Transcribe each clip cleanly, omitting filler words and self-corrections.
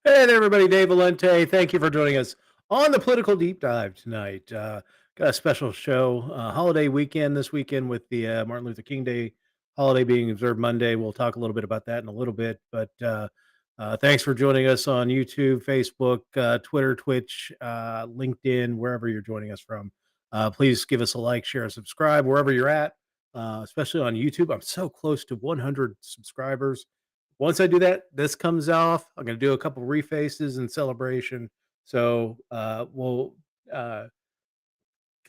Hey there, everybody. Dave Valente. Thank you for joining us on the Political Deep Dive tonight. Got a special show, holiday weekend this weekend with the Martin Luther King Day holiday being observed Monday. We'll talk a little bit about that in a little bit. But thanks for joining us on YouTube, Facebook, Twitter, Twitch, LinkedIn, wherever you're joining us from. Please give us a like, share, and subscribe wherever you're at, especially on YouTube. I'm so close to 100 subscribers. Once I do that, this comes off. I'm going to do a couple refaces in celebration. So we'll uh,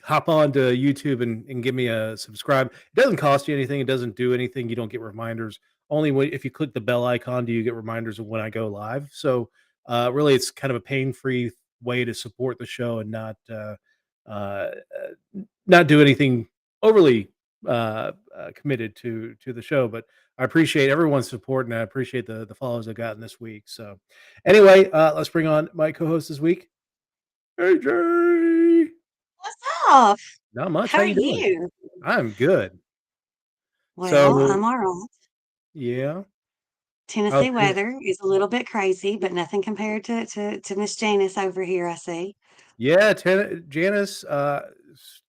hop on to YouTube and give me a subscribe. It doesn't cost you anything. It doesn't do anything. You don't get reminders. Only if you click the bell icon do you get reminders of when I go live. So really, it's kind of a pain-free way to support the show and uh, not do anything overly committed to the show. But I appreciate everyone's support and I appreciate the follows I've gotten this week. So anyway, let's bring on my co-host this week, AJ. What's up? Not much. How How are you doing? you? I'm good. Well, So I'm all right. yeah, how's Tennessee things? weather is a little bit crazy, but nothing compared to Miss Janice over here, I see. Yeah, Janice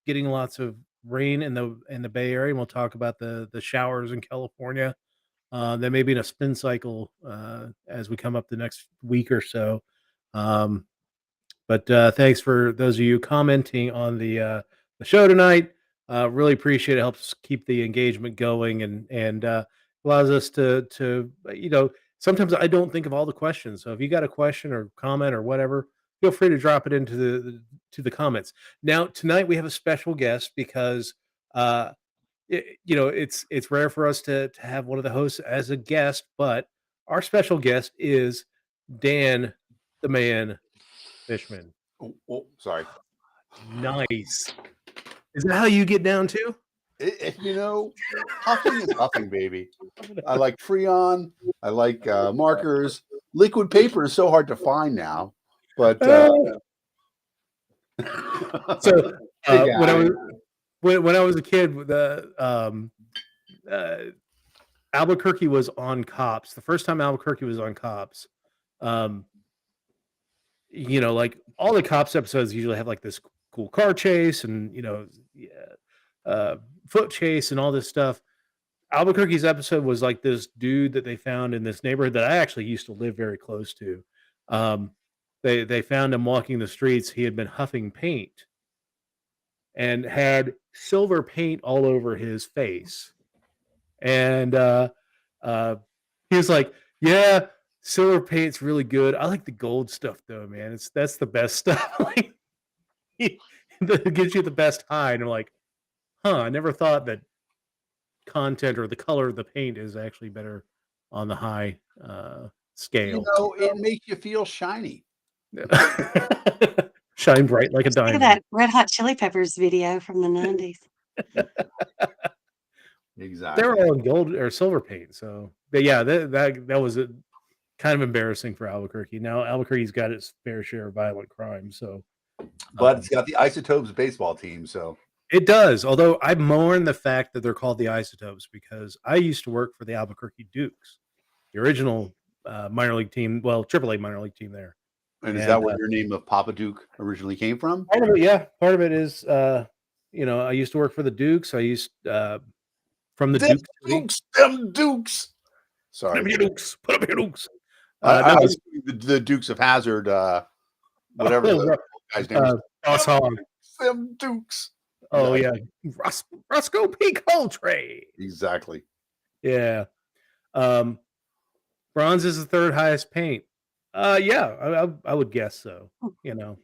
getting lots of rain in the Bay Area, and we'll talk about the showers in California. That may be in a spin cycle as we come up the next week or so. Um, But thanks for those of you commenting on the show tonight. Really appreciate it. Helps keep the engagement going and allows us to. Sometimes I don't think of all the questions. So if you got a question or comment or whatever, feel free to drop it into the comments. Now tonight we have a special guest because uh, it's rare for us to have one of the hosts as a guest, but our special guest is Dan the Man Fishman. Sorry. Nice. Is that how you get down too? Huffing is huffing, baby. I like Freon. I like markers. Liquid paper is so hard to find now. But So Hey, when I was a kid, uh, Albuquerque was on Cops. The first time Albuquerque was on Cops, um, like all the Cops episodes usually have like this cool car chase and yeah, uh, foot chase and all this stuff. Albuquerque's episode was like this dude that they found in this neighborhood that I actually used to live very close to. Um, they found him walking the streets. He had been huffing paint and had silver paint all over his face. And uh, he was like, "Yeah, silver paint's really good. I like the gold stuff though, man. That's the best stuff. Like, it gives you the best high." And I'm like, "Huh? I never thought that content or the color of the paint is actually better on the high scale." it makes you feel shiny. Shine bright like a Think of diamond. that Red Hot Chili Peppers video from the 90s. Exactly. They're all in gold or silver paint. So, but yeah, that was kind of embarrassing for Albuquerque. Now Albuquerque's got its fair share of violent crime. So, But it's got the Isotopes baseball team, so it does. Although I mourn the fact that they're called the Isotopes because I used to work for the Albuquerque Dukes, the original minor league team, well, AAA minor league team there. and is that where your name of Papa Duke originally came from? Part of it, yeah. Part of it is, I used to work for the Dukes. I used from the Them Dukes. them Dukes. Sorry, Put up your Dukes. Put up your Dukes. I was the Dukes of Hazzard, whatever the guy's name is. Boss Hog. Them Dukes. Oh yeah, Roscoe P. Coltrane. Exactly. Yeah. Um, bronze is the third highest paint. Yeah, I would guess so. You know,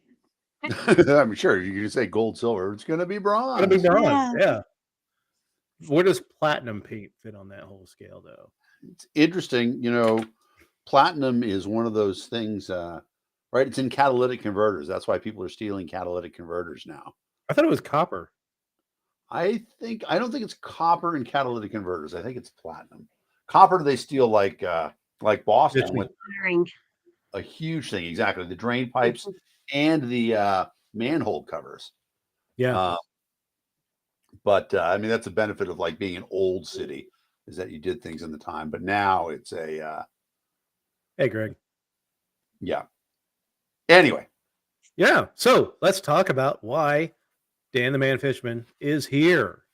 I'm sure you can say gold, silver. It's going to be gonna be bronze. bronze. Yeah. Yeah. Where does platinum paint fit on that whole scale, though? It's interesting. Platinum is one of those things, right? It's in catalytic converters. That's why people are stealing catalytic converters now. I thought it was copper. I don't think it's copper in catalytic converters. I think it's platinum. Copper they steal like Boston Fishman. with Wiring. a huge thing. Exactly. The drain pipes and the manhole covers. Yeah. Uh, but I mean that's a benefit of like being an old city is that you did things in the time. But now it's a Hey, Greg. yeah. Anyway, Yeah. So let's talk about why Dan the Man Fishman is here.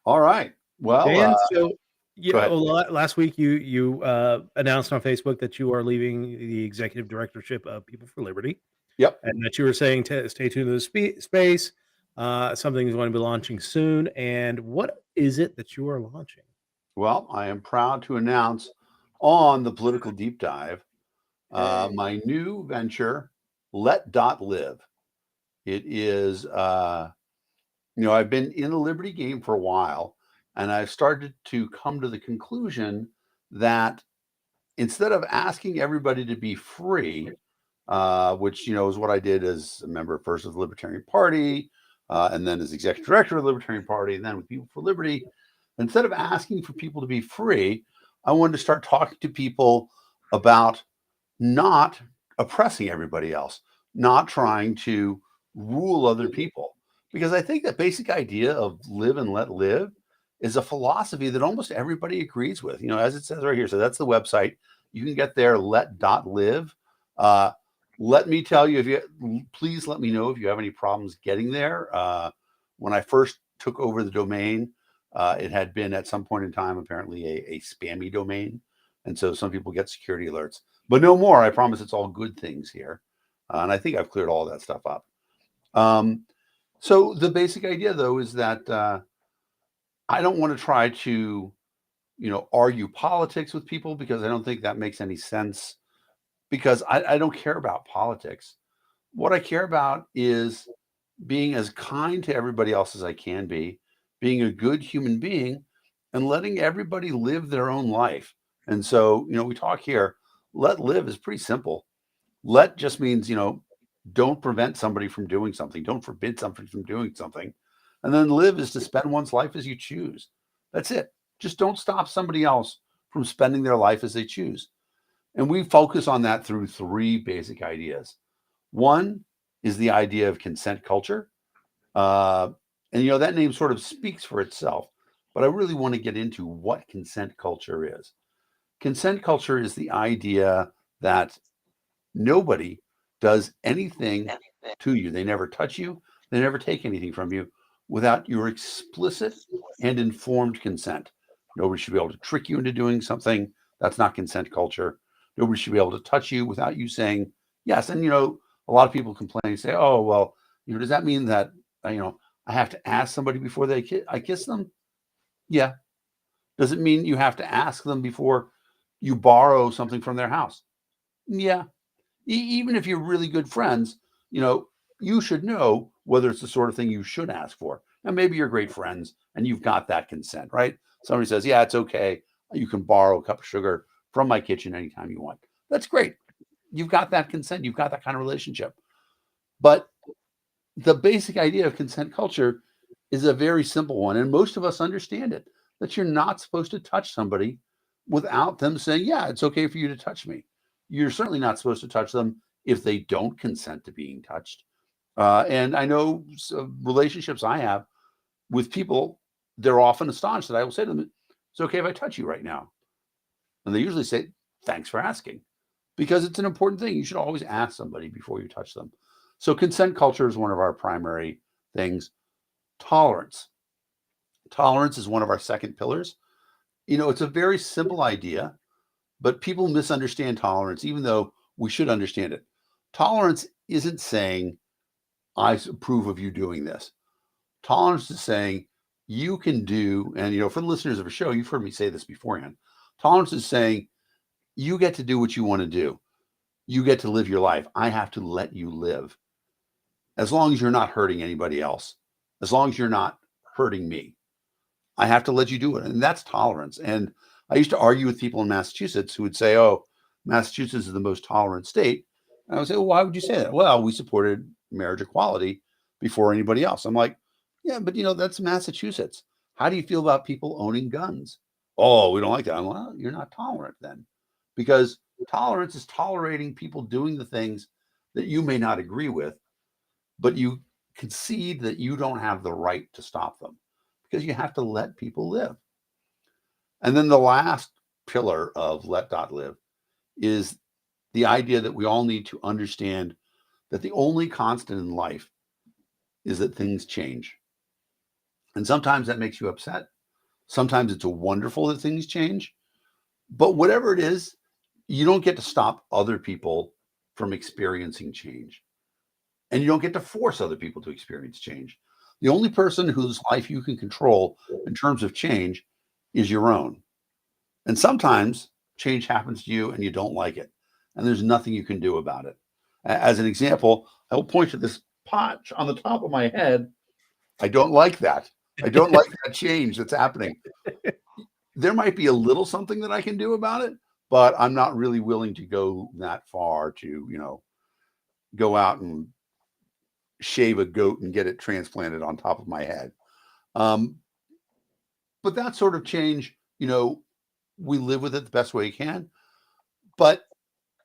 all right. Well, Dan, so go yeah, ahead. well, last week you announced on Facebook that you are leaving the executive directorship of People for Liberty, Yep. and that you were saying to stay tuned to the space. Something is going to be launching soon. And what is it that you are launching? Well, I am proud to announce on the Political Deep Dive my new venture, Let.Live. It is, I've been in the Liberty game for a while, and I've started to come to the conclusion that instead of asking everybody to be free, which is what I did as a member first of the Libertarian Party, and then as executive director of the Libertarian Party, and then with People for Liberty. Instead of asking for people to be free, I wanted to start talking to people about not oppressing everybody else, not trying to rule other people. Because I think that basic idea of live and let live is a philosophy that almost everybody agrees with. As it says right here. So that's the website. You can get there, let.live. Let me tell you, please let me know if you have any problems getting there. When I first took over the domain, it had been at some point in time apparently a spammy domain, and so some people get security alerts, but no more. I promise it's all good things here, and I think I've cleared all that stuff up. So the basic idea, though, is that I don't want to try to argue politics with people because I don't think that makes any sense. Because I don't care about politics. What I care about is being as kind to everybody else as I can be, being a good human being, and letting everybody live their own life. And so, we talk here, let live is pretty simple. Let just means, don't prevent somebody from doing something, don't forbid somebody from doing something. And then live is to spend one's life as you choose. That's it. Just don't stop somebody else from spending their life as they choose. And we focus on that through three basic ideas. One is the idea of consent culture. And that name sort of speaks for itself, but I really want to get into what consent culture is. Consent culture is the idea that nobody does anything to you. They never touch you, they never take anything from you without your explicit and informed consent. Nobody should be able to trick you into doing something. That's not consent culture. Nobody should be able to touch you without you saying yes. And a lot of people complain and say, "Oh, well, does that mean that I have to ask somebody before I kiss them?" Yeah. Does it mean you have to ask them before you borrow something from their house? Yeah. Even if you're really good friends, you should know whether it's the sort of thing you should ask for. And maybe you're great friends and you've got that consent, right? Somebody says, "Yeah, it's okay. You can borrow a cup of sugar from my kitchen anytime you want." That's great. You've got that consent. You've got that kind of relationship. But the basic idea of consent culture is a very simple one. And most of us understand it, that you're not supposed to touch somebody without them saying, "Yeah, it's okay for you to touch me." You're certainly not supposed to touch them if they don't consent to being touched. And I know relationships I have with people, they're often astonished that I will say to them, "It's okay if I touch you right now." And they usually say, "Thanks for asking," because it's an important thing. You should always ask somebody before you touch them. So consent culture is one of our primary things. Tolerance. Tolerance is one of our second pillars. It's a very simple idea, but people misunderstand tolerance, even though we should understand it. Tolerance isn't saying, "I approve of you doing this." Tolerance is saying, you can do, and for the listeners of a show, you've heard me say this beforehand. Tolerance is saying you get to do what you want to do. You get to live your life. I have to let you live as long as you're not hurting anybody else, as long as you're not hurting me. I have to let you do it. And that's tolerance. And I used to argue with people in Massachusetts who would say, oh, Massachusetts is the most tolerant state. And I would say, well, why would you say that? Well, we supported marriage equality before anybody else. I'm like, yeah, but that's Massachusetts. How do you feel about people owning guns? Oh, we don't like that. I'm like, well, you're not tolerant then, because tolerance is tolerating people doing the things that you may not agree with, but you concede that you don't have the right to stop them because you have to let people live. And then the last pillar of let.live is the idea that we all need to understand that the only constant in life is that things change. And sometimes that makes you upset. Sometimes it's wonderful that things change. But whatever it is, you don't get to stop other people from experiencing change. And you don't get to force other people to experience change. The only person whose life you can control in terms of change is your own. And sometimes change happens to you and you don't like it. And there's nothing you can do about it. As an example, I will point to this patch on the top of my head. I don't like that. I don't like that change that's happening. There might be a little something that I can do about it, but I'm not really willing to go that far to, go out and shave a goat and get it transplanted on top of my head. Um, but that sort of change, we live with it the best way you can. But,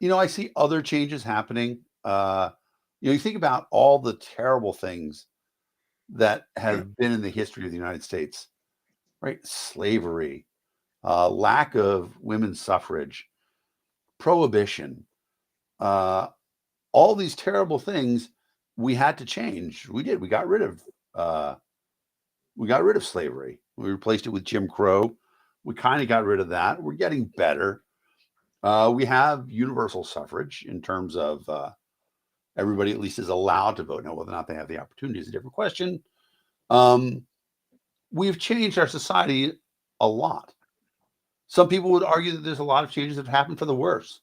I see other changes happening. You think about all the terrible things that have been in the history of the United States, right? Slavery, lack of women's suffrage, prohibition, uh, all these terrible things we had to change. We did. We got rid of slavery. We replaced it with Jim Crow. We kind of got rid of that. We're getting better. We have universal suffrage in terms of everybody at least is allowed to vote. Now, whether or not they have the opportunity is a different question. We've changed our society a lot. Some people would argue that there's a lot of changes that have happened for the worse.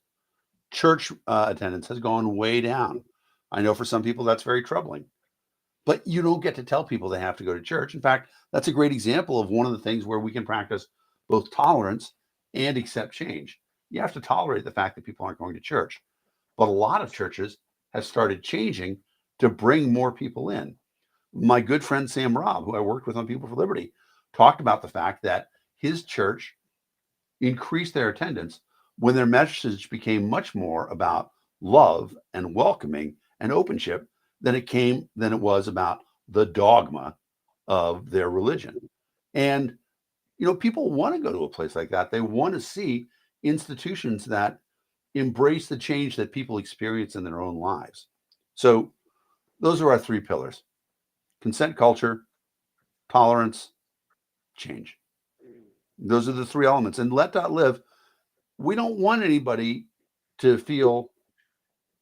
Church attendance has gone way down. I know for some people that's very troubling. But you don't get to tell people they have to go to church. In fact, that's a great example of one of the things where we can practice both tolerance and accept change. You have to tolerate the fact that people aren't going to church. But a lot of churches have started changing to bring more people in. My good friend Sam Robb, who I worked with on People for Liberty, talked about the fact that his church increased their attendance when their message became much more about love and welcoming and openship than it was about the dogma of their religion. And people want to go to a place like that. They want to see institutions that embrace the change that people experience in their own lives. So those are our three pillars: consent culture, tolerance, change. Those are the three elements. And let.live, we don't want anybody to feel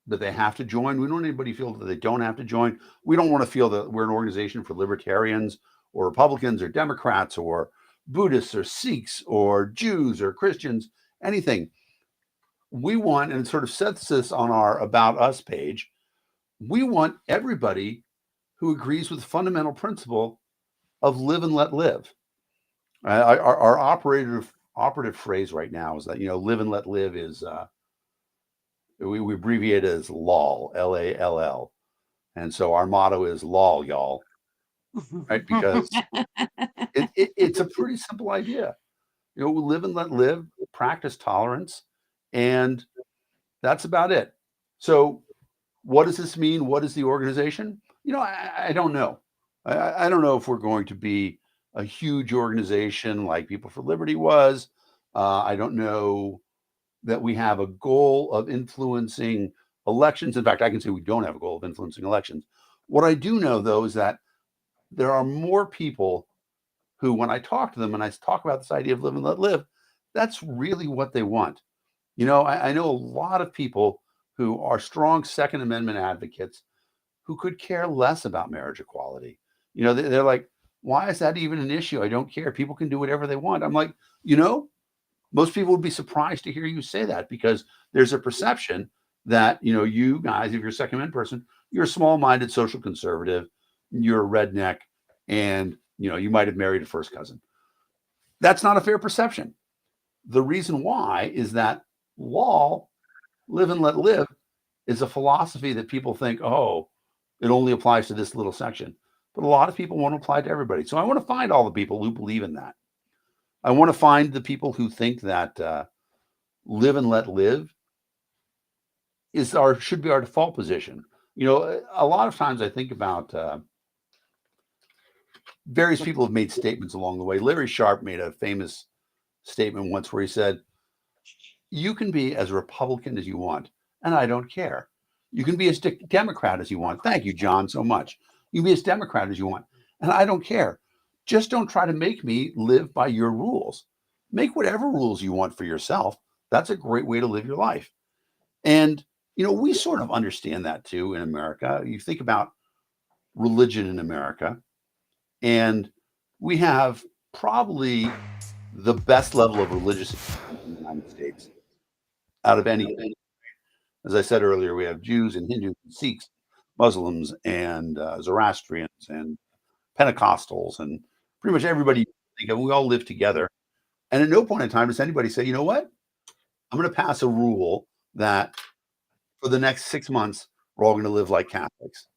that they have to join. We don't want anybody to feel that they don't have to join. We don't want to feel that we're an organization for libertarians or Republicans or Democrats or Buddhists or Sikhs or Jews or Christians, anything. We want, and it sort of sets this on our About Us page, we want everybody who agrees with the fundamental principle of live and let live. Our operative phrase right now is that, live and let live is, we abbreviate it as LOL, LALL. And so our motto is LOL, y'all, right? Because it's a pretty simple idea. We live and let live, practice tolerance, and that's about it. So what does this mean? What is the organization? I don't know. I don't know if we're going to be a huge organization like People for Liberty was. I don't know that we have a goal of influencing elections. In fact, I can say we don't have a goal of influencing elections. What I do know, though, is that there are more people who, when I talk to them and I talk about this idea of live and let live, that's really what they want. I know a lot of people who are strong Second Amendment advocates who could care less about marriage equality. They're like, Why is that even an issue? I don't care. People can do whatever they want. I'm like, most people would be surprised to hear you say that, because there's a perception that, you guys, if you're a Second Amendment person, you're a small-minded social conservative, you're a redneck, and, you might have married a first cousin. That's not a fair perception. The reason why is that law, live and let live, is a philosophy that people think, oh, it only applies to this little section. But a lot of people want to apply to everybody. So I want to find all the people who believe in that. I want to find the people who think that live and let live should be our default position. A lot of times I think about various people have made statements along the way. Larry Sharp made a famous statement once where he said, you can be as Republican as you want, and I don't care. You can be as Democrat as you want. Thank you, John, so much. You can be as Democrat as you want, and I don't care. Just don't try to make me live by your rules. Make whatever rules you want for yourself. That's a great way to live your life. And, we sort of understand that too in America. You think about religion in America, and we have probably the best level of religious in the United States out of any. As I said earlier, we have Jews and Hindus and Sikhs, Muslims and Zoroastrians and Pentecostals and pretty much everybody you think of. We all live together. And at no point in time does anybody say, you know what? I'm going to pass a rule that for the next 6 months, we're all going to live like Catholics.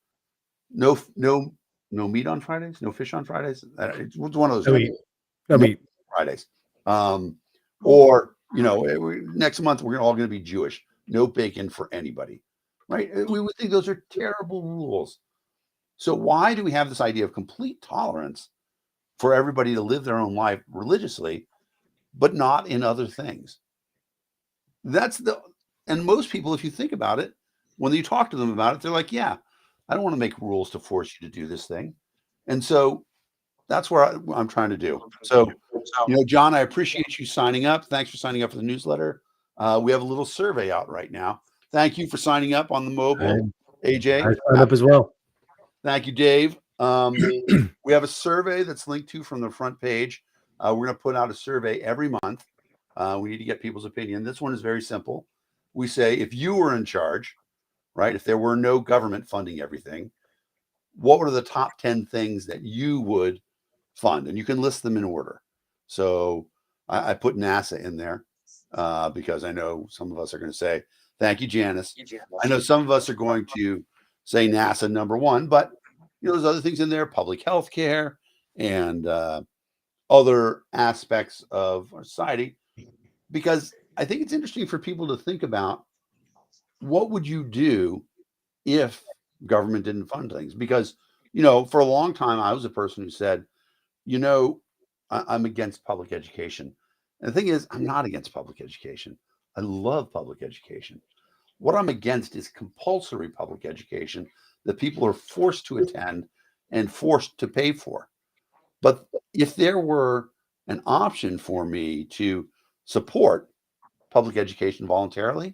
No meat on Fridays, no fish on Fridays. It's one of those. No meat. Fridays. Or, next month, we're all going to be Jewish. No bacon for anybody, right? We would think those are terrible rules. So why do we have this idea of complete tolerance for everybody to live their own life religiously, but not in other things? And most people, if you think about it, when you talk to them about it, they're like, yeah, I don't want to make rules to force you to do this thing. And so that's where I'm trying to do. So, John, I appreciate you signing up. Thanks for signing up for the newsletter. We have a little survey out right now. Thank you for signing up on the mobile, AJ. I signed up as well. Thank you, Dave. We have a survey that's linked to from the front page. We're going to put out a survey every month. We need to get people's opinion. This one is very simple. We say, if you were in charge, right, if there were no government funding everything, what were the top 10 things that you would fund? And you can list them in order. So I put NASA in there because I know some of us are going to say, thank you, Janice. I know some of us are going to say NASA number one, but there's other things in there, public health care and other aspects of our society, because I think it's interesting for people to think about, what would you do if government didn't fund things? Because, for a long time, I was a person who said, I'm against public education. And the thing is, I'm not against public education. I love public education. What I'm against is compulsory public education that people are forced to attend and forced to pay for. But if there were an option for me to support public education voluntarily,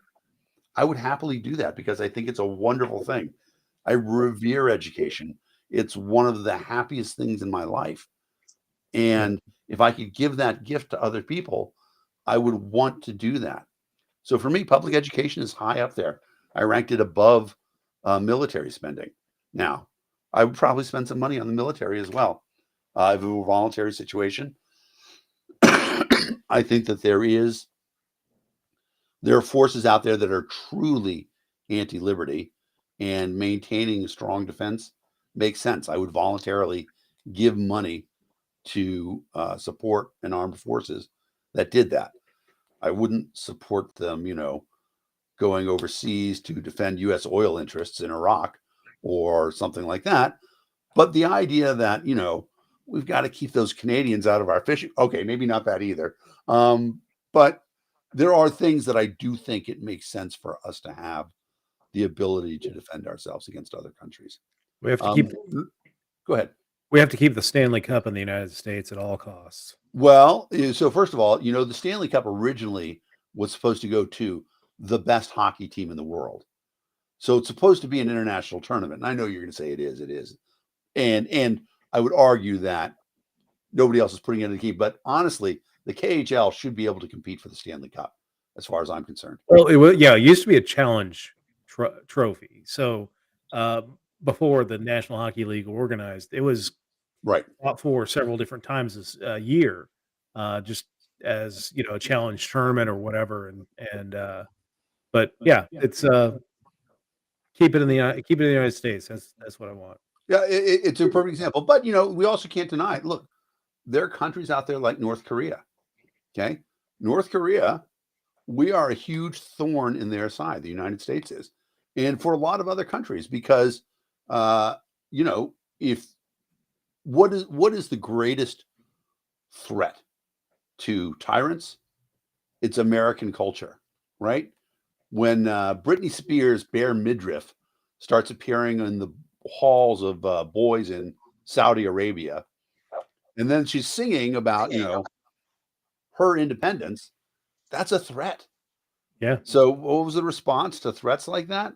I would happily do that, because I think it's a wonderful thing. I revere education. It's one of the happiest things in my life. And if I could give that gift to other people, I would want to do that. So for me, public education is high up there. I ranked it above military spending. Now, I would probably spend some money on the military as well. If it were a voluntary situation, I think that there are forces out there that are truly anti-liberty, and maintaining a strong defense makes sense. I would voluntarily give money to support an armed forces that did that. I wouldn't support them, going overseas to defend U.S. oil interests in Iraq or something like that. But the idea that, we've got to keep those Canadians out of our fishing. Okay, maybe not that either. But there are things that I do think it makes sense for us to have the ability to defend ourselves against other countries. We have to keep. Go ahead. We have to keep the Stanley Cup in the United States at all costs. Well, so first of all, the Stanley Cup originally was supposed to go to the best hockey team in the world. So it's supposed to be an international tournament. And I know you're going to say it is. And I would argue that nobody else is putting it in the key. But honestly, the KHL should be able to compete for the Stanley Cup, as far as I'm concerned. Well, it used to be a challenge trophy. So before the National Hockey League organized, it was Right. fought for several different times this year, just as a challenge tournament or whatever. But yeah, it's keep it in the United States. That's what I want. Yeah, it's a perfect example. But we also can't deny it. Look, there are countries out there like North Korea. Okay, North Korea, we are a huge thorn in their side. The United States is, and for a lot of other countries, because uh, if what is the greatest threat to tyrants? It's American culture, right? When Britney Spears' bare midriff starts appearing in the halls of boys in Saudi Arabia, and then she's singing about her independence, that's a threat. Yeah. So what was the response to threats like that?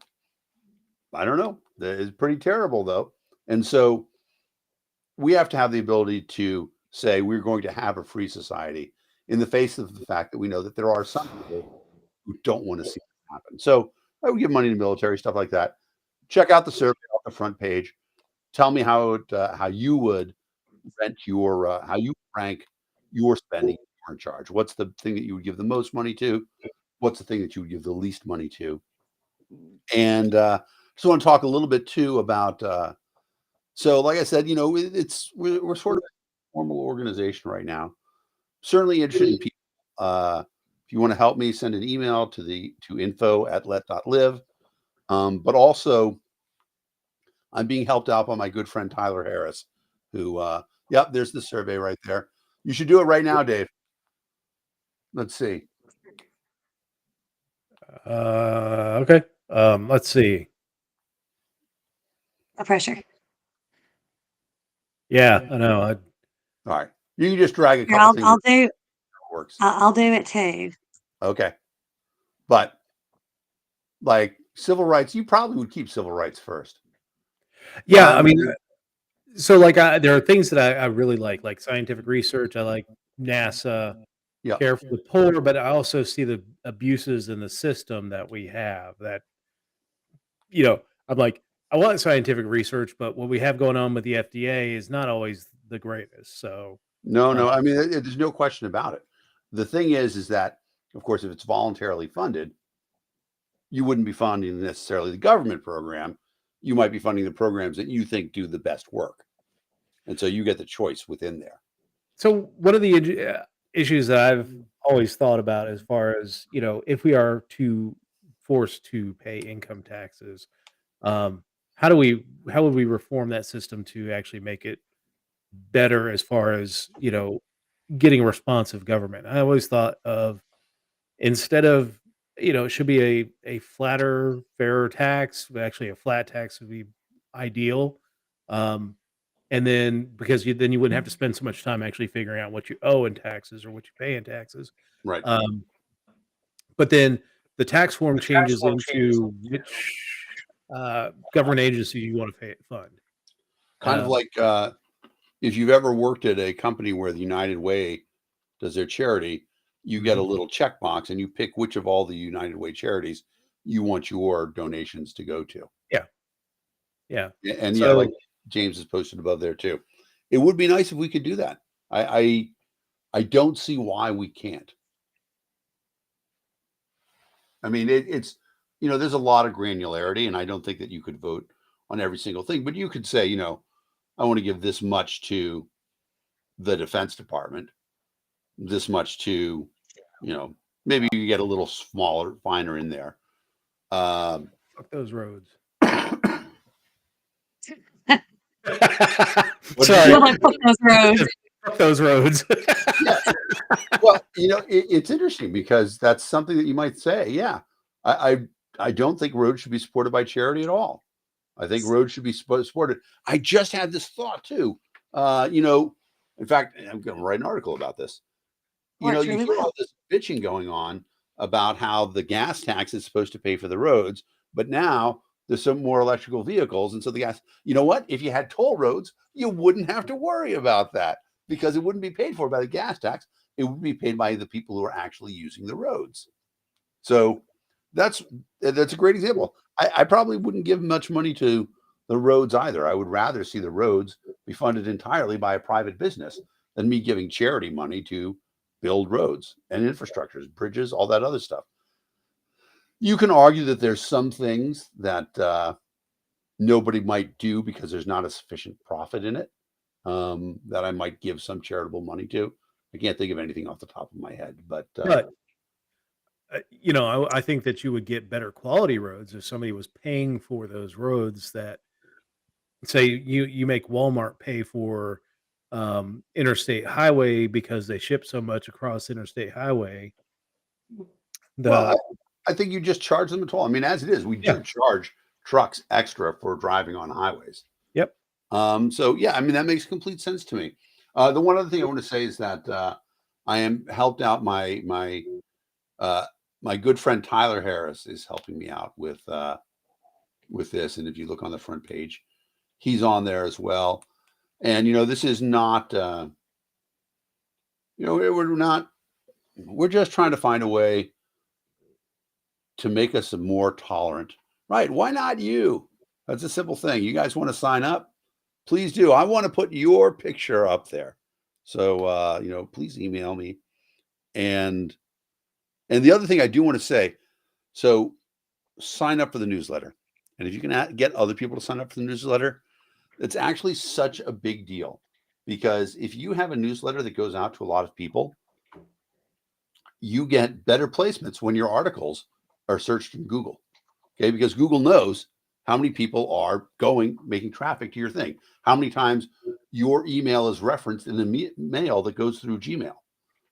I don't know. It's pretty terrible though. And so we have to have the ability to say we're going to have a free society in the face of the fact that we know that there are some people who don't want to see it happen. So I would give money to military, stuff like that. Check out the survey off the front page. Tell me how you would rent your how you rank your spending you're in charge. What's the thing that you would give the most money to? What's the thing that you would give the least money to? And just want to talk a little bit too about. So, like I said, we're sort of a formal organization right now. Certainly interested in people. If you want to help me, send an email to info@let.live. But also, I'm being helped out by my good friend Tyler Harris, who, yep, there's the survey right there. You should do it right now, Dave. Let's see. Okay. Let's see. No pressure. Yeah, I know. All right. You can just drag a Here, couple things. I'll do. That works. I'll do it too. Okay. But like civil rights, you probably would keep civil rights first. Yeah, I mean, so there are things that I really like scientific research. I like NASA, Yeah. care for the poor, but I also see the abuses in the system that we have. That I'm like, I want scientific research, but what we have going on with the FDA is not always the greatest. So No. I mean, there's no question about it. The thing is that, of course, if it's voluntarily funded, you wouldn't be funding necessarily the government program. You might be funding the programs that you think do the best work. And so you get the choice within there. So one of the issues that I've always thought about, as far as if we are forced to pay income taxes, how would we reform that system to actually make it better, as far as getting a responsive government? I always thought of, instead of it should be a flatter, fairer tax, but actually a flat tax would be ideal. Um, and then, because then you wouldn't have to spend so much time actually figuring out what you owe in taxes or what you pay in taxes. Right. But then the tax form changes into which government agency you want to fund. Kind of like if you've ever worked at a company where the United Way does their charity, you get a little checkbox and you pick which of all the United Way charities you want your donations to go to. Yeah. Yeah. And yeah, like James has posted above there too. It would be nice if we could do that. I don't see why we can't. I mean, it's there's a lot of granularity, and I don't think that you could vote on every single thing, but you could say, I want to give this much to the Defense Department, this much to, maybe you get a little smaller, finer in there. Fuck those roads. Sorry. Fuck those roads. Fuck those roads. Yeah. Well, it's interesting because that's something that you might say. Yeah, I don't think roads should be supported by charity at all. I think roads should be supported. I just had this thought too. In fact, I'm going to write an article about this. You hear all this bitching going on about how the gas tax is supposed to pay for the roads, but now there's some more electrical vehicles, and so the gas. You know what? If you had toll roads, you wouldn't have to worry about that. because it wouldn't be paid for by the gas tax. It would be paid by the people who are actually using the roads. So that's a great example. I probably wouldn't give much money to the roads either. I would rather see the roads be funded entirely by a private business than me giving charity money to build roads and infrastructures, bridges, all that other stuff. You can argue that there's some things that nobody might do because there's not a sufficient profit in it, that I might give some charitable money to. I can't think of anything off the top of my head, but But I think that you would get better quality roads if somebody was paying for those roads. That say you make Walmart pay for interstate highway because they ship so much across interstate highway. well, The I think you just charge them a toll. I mean, as it is, we Yeah. do charge trucks extra for driving on highways. Yep. So yeah, I mean that makes complete sense to me. The one other thing I want to say is that I am helped out uh, my good friend Tyler Harris is helping me out with this, and if you look on the front page, he's on there as well. And this is not we're just trying to find a way to make us more tolerant, right? Why not you? That's a simple thing. You guys want to sign up? Please do. I want to put your picture up there. So, please email me. And the other thing I do want to say, so sign up for the newsletter. And if you can get other people to sign up for the newsletter, it's actually such a big deal, because if you have a newsletter that goes out to a lot of people, you get better placements when your articles are searched in Google. Okay, because Google knows how many people are making traffic to your thing, how many times your email is referenced in the mail that goes through Gmail,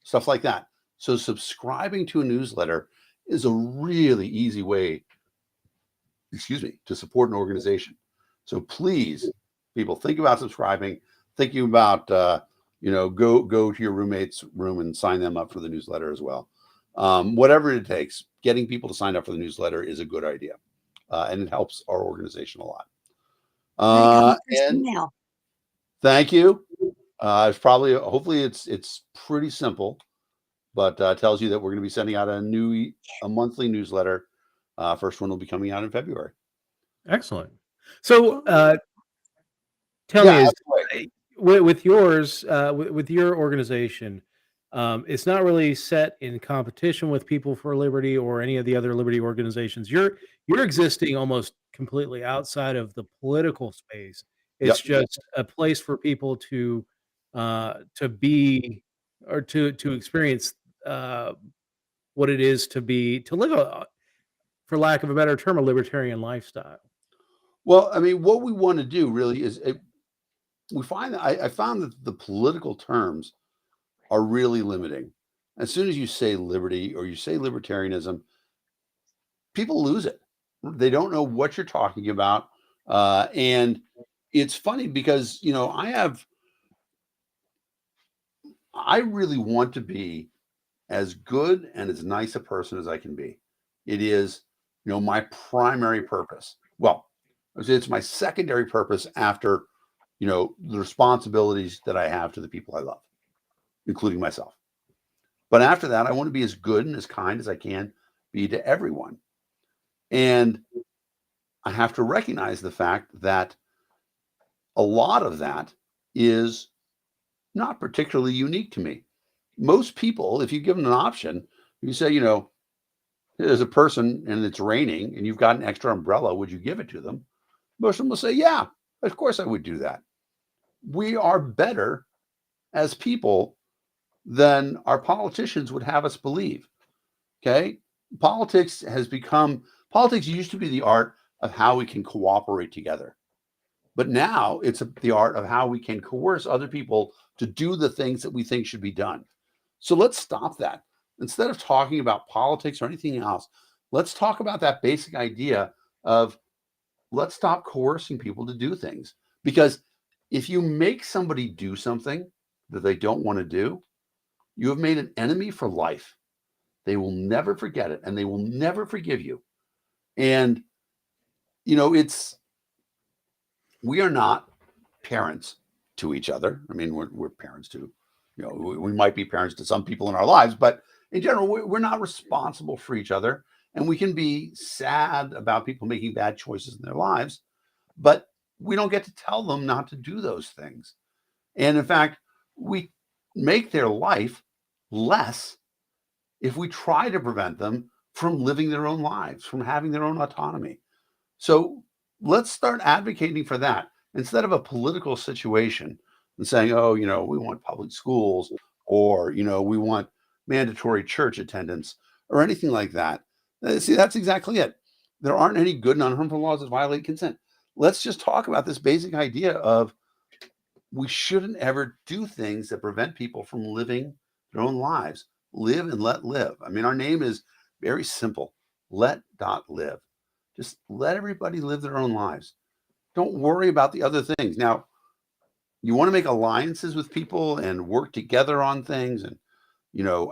stuff like that. So subscribing to a newsletter is a really easy way, to support an organization. So please, people, think about subscribing, thinking about, go to your roommate's room and sign them up for the newsletter as well. Whatever it takes, getting people to sign up for the newsletter is a good idea. And it helps our organization a lot. Very cool first And email. thank you. Hopefully it's pretty simple, but tells you that we're going to be sending out a monthly newsletter. First one will be coming out in February. Excellent. So Cool. tell Yeah, me, is absolutely. with yours, with your organization, it's not really set in competition with People for Liberty or any of the other liberty organizations. You're existing almost completely outside of the political space. It's Yep. just a place for people to be, or to experience uh, what it is to live a, for lack of a better term, a libertarian lifestyle. Well, I mean, what we want to do really is we find that I found that the political terms are really limiting. As soon as you say liberty or you say libertarianism, people lose it. They don't know what you're talking about. And it's funny because, I really want to be as good and as nice a person as I can be. It is, my primary purpose. Well, it's my secondary purpose after, the responsibilities that I have to the people I love, including myself. But after that, I want to be as good and as kind as I can be to everyone. And I have to recognize the fact that a lot of that is not particularly unique to me. Most people, if you give them an option, you say, there's a person and it's raining and you've got an extra umbrella, would you give it to them? Most of them will say, yeah, of course I would do that. We are better as people than our politicians would have us believe. Okay. Politics used to be the art of how we can cooperate together. But now it's the art of how we can coerce other people to do the things that we think should be done. So let's stop that. Instead of talking about politics or anything else, let's talk about that basic idea of, let's stop coercing people to do things. Because if you make somebody do something that they don't want to do, you have made an enemy for life. They will never forget it and they will never forgive you. And, we are not parents to each other. I mean, we're parents to, we might be parents to some people in our lives, but in general, we're not responsible for each other. And we can be sad about people making bad choices in their lives, but we don't get to tell them not to do those things. And in fact, we make their life less if we try to prevent them from living their own lives, from having their own autonomy. So let's start advocating for that instead of a political situation and saying, oh, we want public schools, or, we want mandatory church attendance or anything like that. See, that's exactly it. There aren't any good and unharmful laws that violate consent. Let's just talk about this basic idea of we shouldn't ever do things that prevent people from living their own lives. Live and let live. I mean, our name is very simple. Live. Just let everybody live their own lives. Don't worry about the other things. Now, you want to make alliances with people and work together on things and,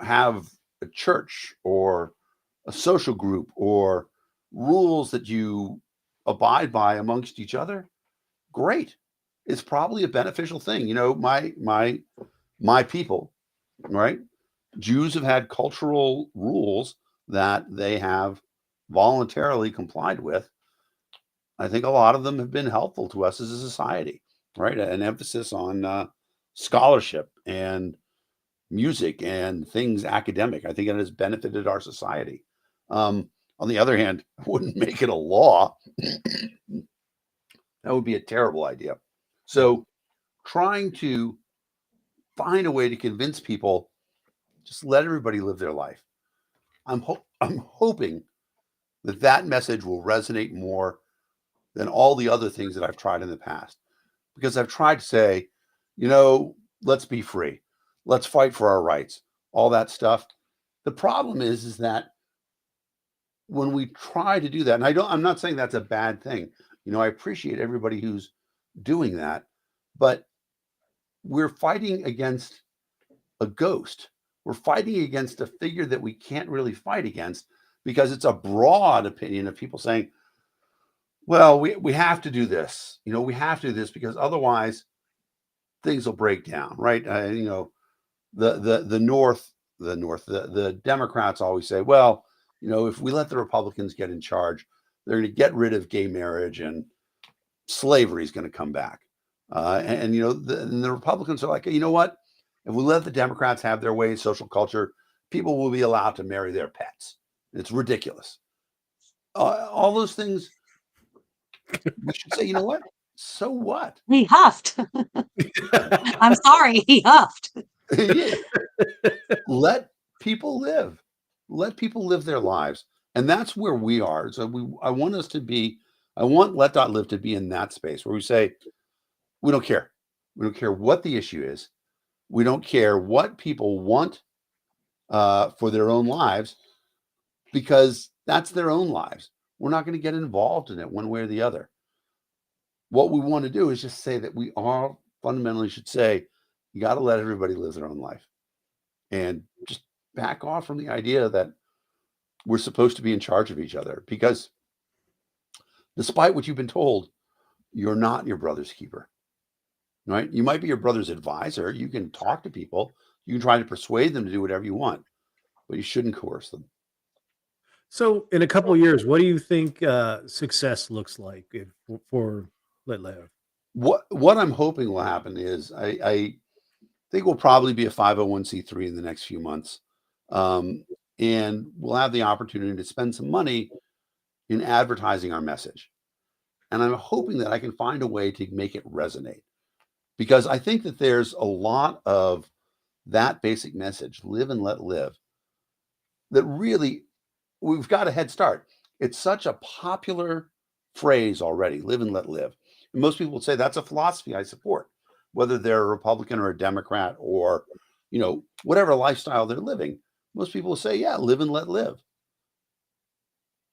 have a church or a social group or rules that you abide by amongst each other. Great. It's probably a beneficial thing. My people, right? Jews have had cultural rules that they have voluntarily complied with. I think a lot of them have been helpful to us as a society, right? An emphasis on scholarship and music and things academic. I think it has benefited our society. On the other hand, I wouldn't make it a law. That would be a terrible idea. So trying to find a way to convince people, just let everybody live their life. I'm hoping that message will resonate more than all the other things that I've tried in the past. Because I've tried to say, let's be free. Let's fight for our rights, all that stuff. The problem is that when we try to do that, and I'm not saying that's a bad thing. I appreciate everybody who's doing that, but we're fighting against a ghost. We're fighting against a figure that we can't really fight against because it's a broad opinion of people saying, well, we have to do this. We have to do this because otherwise things will break down, right? The Democrats always say, well, if we let the Republicans get in charge, they're going to get rid of gay marriage and slavery is going to come back. The Republicans are like, you know what? If we let the Democrats have their way in social culture, people will be allowed to marry their pets. It's ridiculous. All those things, we should say, you know what? So what? He huffed. I'm sorry, he huffed. Yeah. Let people live. Let people live their lives. And that's where we are. So I want Let Dot Live to be in that space where we say, we don't care. We don't care what the issue is. We don't care what people want for their own lives, because that's their own lives. We're not going to get involved in it one way or the other. What we want to do is just say that we all fundamentally should say, you got to let everybody live their own life and just back off from the idea that we're supposed to be in charge of each other, because despite what you've been told, you're not your brother's keeper, right? You might be your brother's advisor. You can talk to people. You can try to persuade them to do whatever you want, but you shouldn't coerce them. So, in a couple of years, what do you think success looks like for Let Live? What I'm hoping will happen is I think we'll probably be a 501c3 in the next few months. And we'll have the opportunity to spend some money in advertising our message. And I'm hoping that I can find a way to make it resonate, because I think that there's a lot of that basic message, live and let live, that really we've got a head start. It's such a popular phrase already, live and let live. And most people would say that's a philosophy I support, whether they're a Republican or a Democrat or, whatever lifestyle they're living. Most people will say, yeah, live and let live.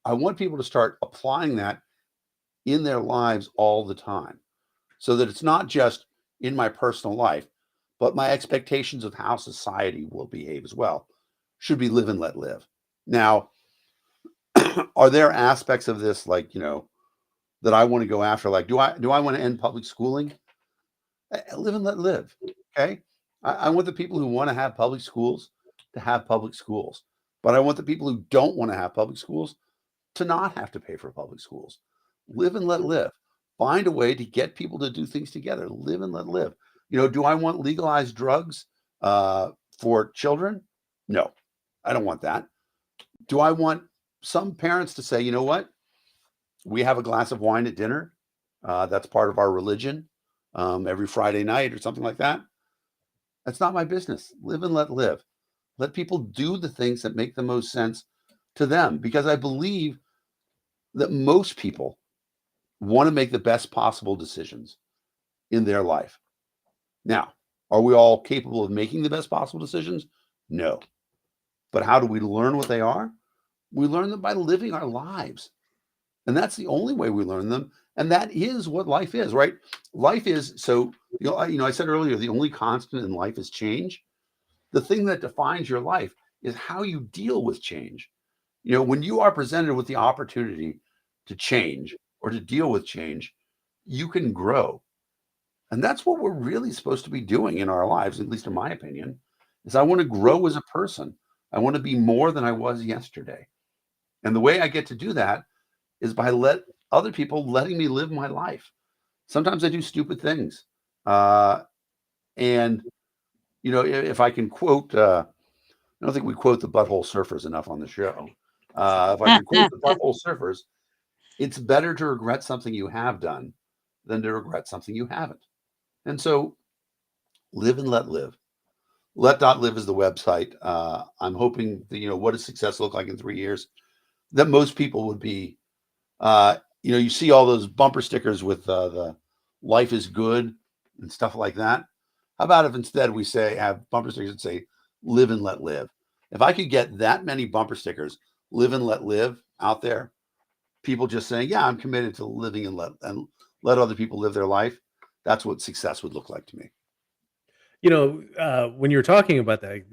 I want people to start applying that in their lives all the time, so that it's not just in my personal life, but my expectations of how society will behave as well should be live and let live. Now, are there aspects of this, like, that I want to go after? Like, do I want to end public schooling? Live and let live. Okay. I want the people who want to have public schools to have public schools, but I want the people who don't want to have public schools to not have to pay for public schools. Live and let live. Find a way to get people to do things together. Live and let live. Do I want legalized drugs for children? No, I don't want that. Do I want some parents to say, you know what? We have a glass of wine at dinner. That's part of our religion every Friday night or something like that. That's not my business. Live and let live. Let people do the things that make the most sense to them, because I believe that most people want to make the best possible decisions in their life. Now, are we all capable of making the best possible decisions? No. But how do we learn what they are? We learn them by living our lives. And that's the only way we learn them. And that is what life is, right? Life is so, I said earlier, the only constant in life is change. The thing that defines your life is how you deal with change. When you are presented with the opportunity to change or to deal with change, you can grow. And that's what we're really supposed to be doing in our lives, at least in my opinion, is I want to grow as a person. I want to be more than I was yesterday. And the way I get to do that is by other people letting me live my life. Sometimes I do stupid things. And, if I can quote, I don't think we quote the Butthole Surfers enough on the show. If I can quote the Butthole Surfers, it's better to regret something you have done than to regret something you haven't. And so live and let live. Let.live is the website. I'm hoping that, what does success look like in 3 years? That most people would be, you see all those bumper stickers with the life is good and stuff like that. How about if instead we have bumper stickers that say live and let live? If I could get that many bumper stickers, live and let live out there, people just saying, yeah, I'm committed to living and let other people live their life. That's what success would look like to me. When you're talking about that,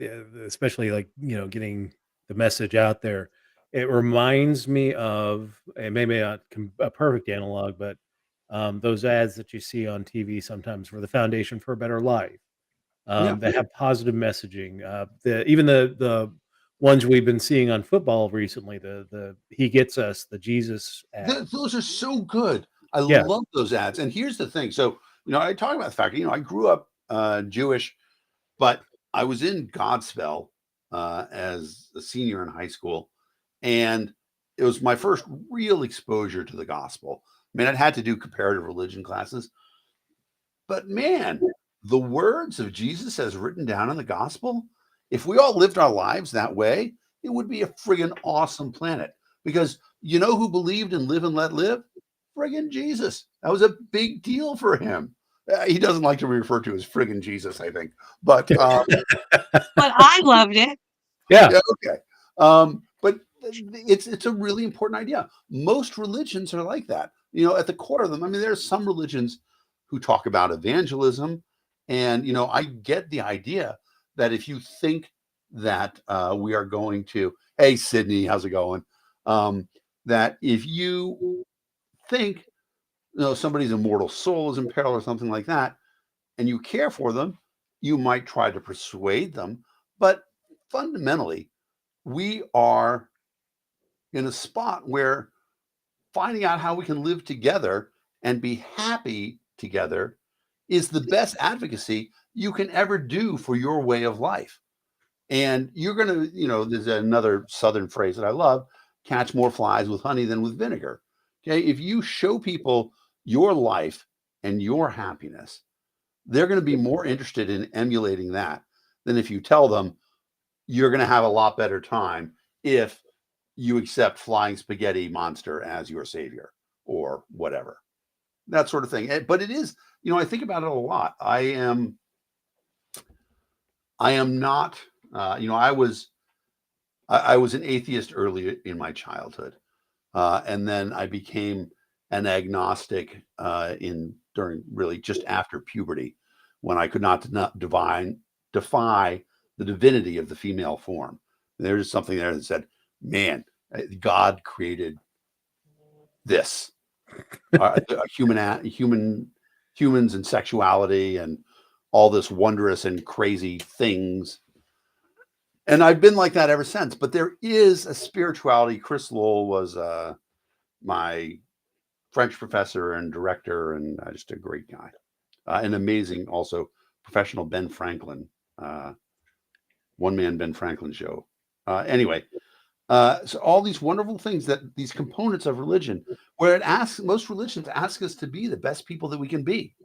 especially like, getting the message out there, it reminds me of, and maybe not a perfect analog, but those ads that you see on TV sometimes for the Foundation for a Better Life, Yeah. that have positive messaging. Even the ones we've been seeing on football recently, the He Gets Us, the Jesus ad. Those are so good. I Yeah, love those ads. And here's the thing. So, I talk about the fact, I grew up Jewish, but I was in Godspell as a senior in high school. And it was my first real exposure to the gospel. I mean, I'd had to do comparative religion classes, but man, the words of Jesus as written down in the gospel, if we all lived our lives that way, it would be a friggin' awesome planet. Because you know who believed in live and let live? Friggin' Jesus. That was a big deal for him. He doesn't like to be referred to as friggin' Jesus, I think. But But I loved it. yeah. yeah, okay. But it's a really important idea. Most religions are like that. At the core of them, I mean, there's some religions who talk about evangelism, and I get the idea that if you think that we are going to, hey Sydney, how's it going? That if you think somebody's immortal soul is in peril or something like that, and you care for them, you might try to persuade them. But fundamentally, we are in a spot where finding out how we can live together and be happy together is the best advocacy you can ever do for your way of life. And you're going to, there's another Southern phrase that I love, catch more flies with honey than with vinegar. Okay. If you show people your life and your happiness, they're going to be more interested in emulating that than if you tell them you're going to have a lot better time if you accept flying spaghetti monster as your savior or whatever, that sort of thing. But it is, I think about it a lot. I am not, I was an atheist early in my childhood. And then I became an agnostic during really just after puberty, when I could not defy the divinity of the female form. And there was something there that said, man, God created this, a human humans and sexuality and all this wondrous and crazy things. And I've been like that ever since. But there is a spirituality. Chris Lowell was my French professor and director, and just a great guy. An amazing, also professional Ben Franklin, one man Ben Franklin show. Anyway, so all these wonderful things, that these components of religion, where most religions ask us to be the best people that we can be.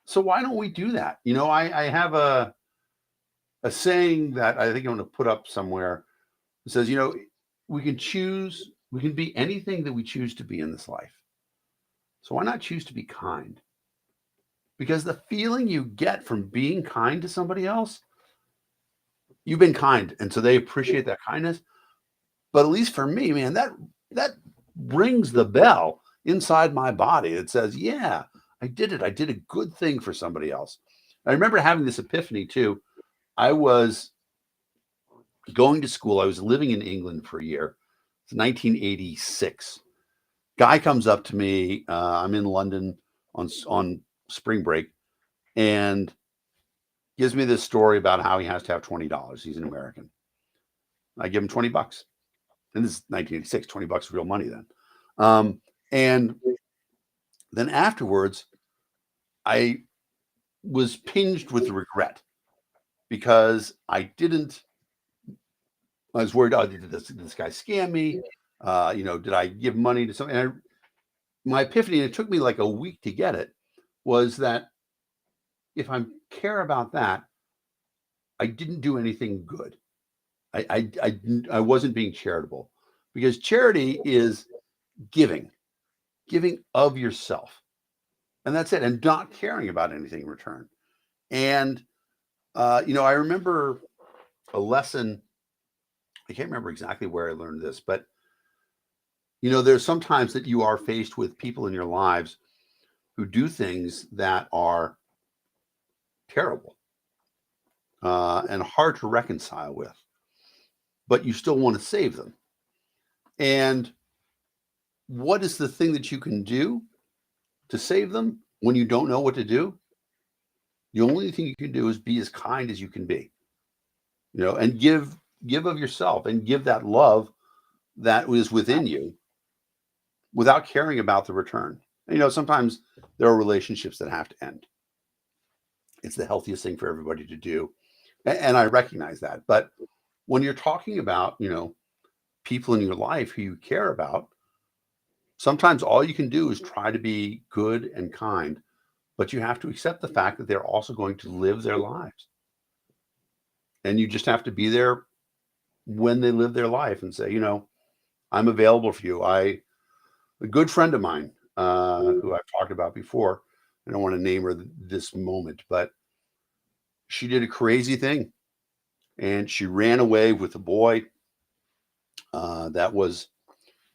So why don't we do that? I have a saying that I think I'm going to put up somewhere. It says, we can be anything that we choose to be in this life. So why not choose to be kind? Because the feeling you get from being kind to somebody else, you've been kind, and so they appreciate that kindness. But at least for me, man, that rings the bell inside my body. It says, yeah, I did it. I did a good thing for somebody else. I remember having this epiphany too. I was going to school. I was living in England for a year. It's 1986. Guy comes up to me. I'm in London on spring break, and gives me this story about how he has to have $20. He's an American. I give him $20. And this is 1986, $20 real money then. And then afterwards, I was pinged with regret because I was worried, oh, did this guy scam me? Did I give money to someone? And my epiphany, and it took me like a week to get it, was that if I care about that, I didn't do anything good. I wasn't being charitable, because charity is giving of yourself, and that's it, and not caring about anything in return. And I remember a lesson. I can't remember exactly where I learned this, but there's sometimes that you are faced with people in your lives who do things that are terrible and hard to reconcile with, but you still want to save them. And what is the thing that you can do to save them when you don't know what to do? The only thing you can do is be as kind as you can be, and give of yourself, and give that love that is within you without caring about the return. And, sometimes there are relationships that have to end. It's the healthiest thing for everybody to do. And I recognize that. But when you're talking about, people in your life who you care about, sometimes all you can do is try to be good and kind, but you have to accept the fact that they're also going to live their lives. And you just have to be there when they live their life and say, I'm available for you. A good friend of mine, who I've talked about before, I don't want to name her this moment, but she did a crazy thing, and she ran away with a boy. That was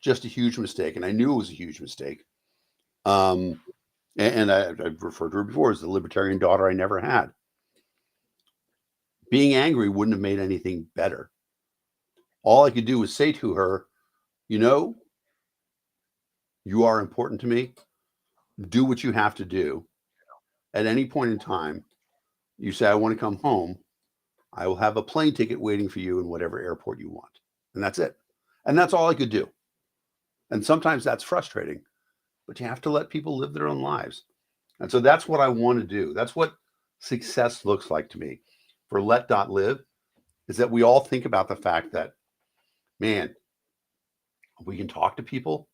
just a huge mistake, and I knew it was a huge mistake. And I've referred to her before as the libertarian daughter I never had. Being angry wouldn't have made anything better. All I could do was say to her, you are important to me. Do what you have to do. At any point in time, you say, I want to come home. I will have a plane ticket waiting for you in whatever airport you want. And that's it. And that's all I could do. And sometimes that's frustrating, but you have to let people live their own lives. And so that's what I want to do. That's what success looks like to me for Let.Live, is that we all think about the fact that, man, we can talk to people.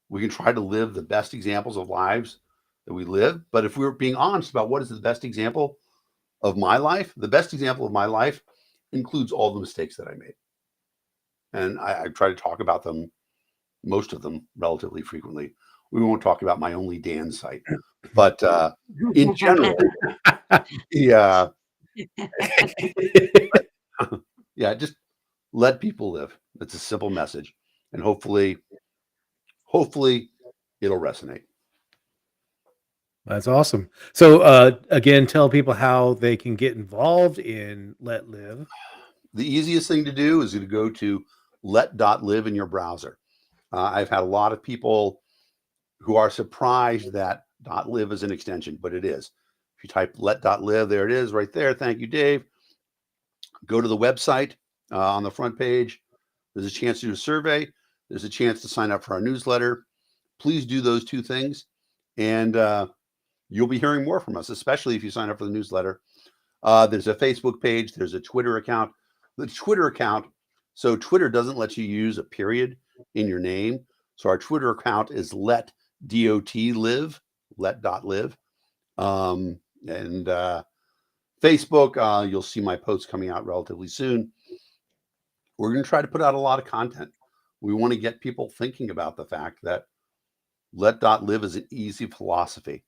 We can try to live the best examples of lives that we live. But if we're being honest about what is the best example of my life, the best example of my life includes all the mistakes that I made. And I try to talk about them, most of them, relatively frequently. We won't talk about my Only Dan site, but in general, yeah, yeah, just let people live. It's a simple message, and hopefully it'll resonate. That's awesome. So, again, tell people how they can get involved in Let.Live. The easiest thing to do is to go to Let.Live in your browser. I've had a lot of people who are surprised that .live is an extension, but it is. If you type let.live, there it is right there. Thank you, Dave. Go to the website on the front page. There's a chance to do a survey. There's a chance to sign up for our newsletter. Please do those two things, and you'll be hearing more from us, especially if you sign up for the newsletter. There's a Facebook page. There's a Twitter account. The Twitter account, so Twitter doesn't let you use a period in your name. So our Twitter account is let.live, let.live. And Facebook, you'll see my posts coming out relatively soon. We're going to try to put out a lot of content. We want to get people thinking about the fact that let.live is an easy philosophy,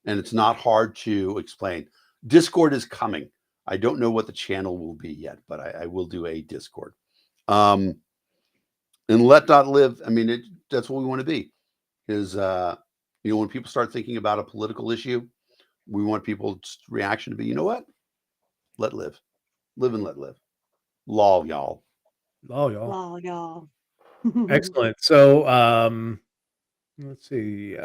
and it's not hard to explain. Discord is coming. I don't know what the channel will be yet, but I will do a Discord. And let.live, I mean, that's what we want to be. Is when people start thinking about a political issue, we want people's reaction to be, you know what? Let live. Live and let live. Lol, y'all. Oh, y'all. Lol, y'all. Excellent. So, let's see.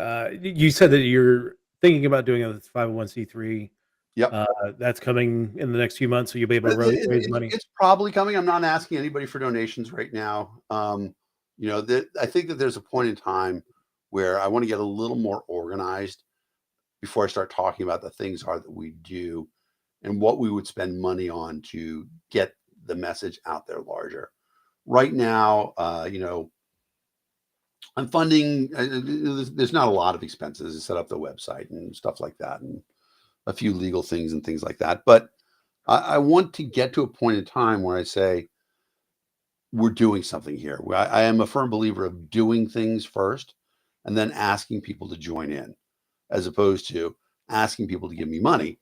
You said that you're thinking about doing a 501c3. Yep. That's coming in the next few months, so you'll be able to raise money. It's probably coming. I'm not asking anybody for donations right now. I think that there's a point in time where I want to get a little more organized before I start talking about the things that we do and what we would spend money on to get the message out there larger. Right now, I'm funding. There's not a lot of expenses to set up the website and stuff like that, and a few legal things and things like that. But I want to get to a point in time where I say, we're doing something here. I am a firm believer of doing things first and then asking people to join in, as opposed to asking people to give me money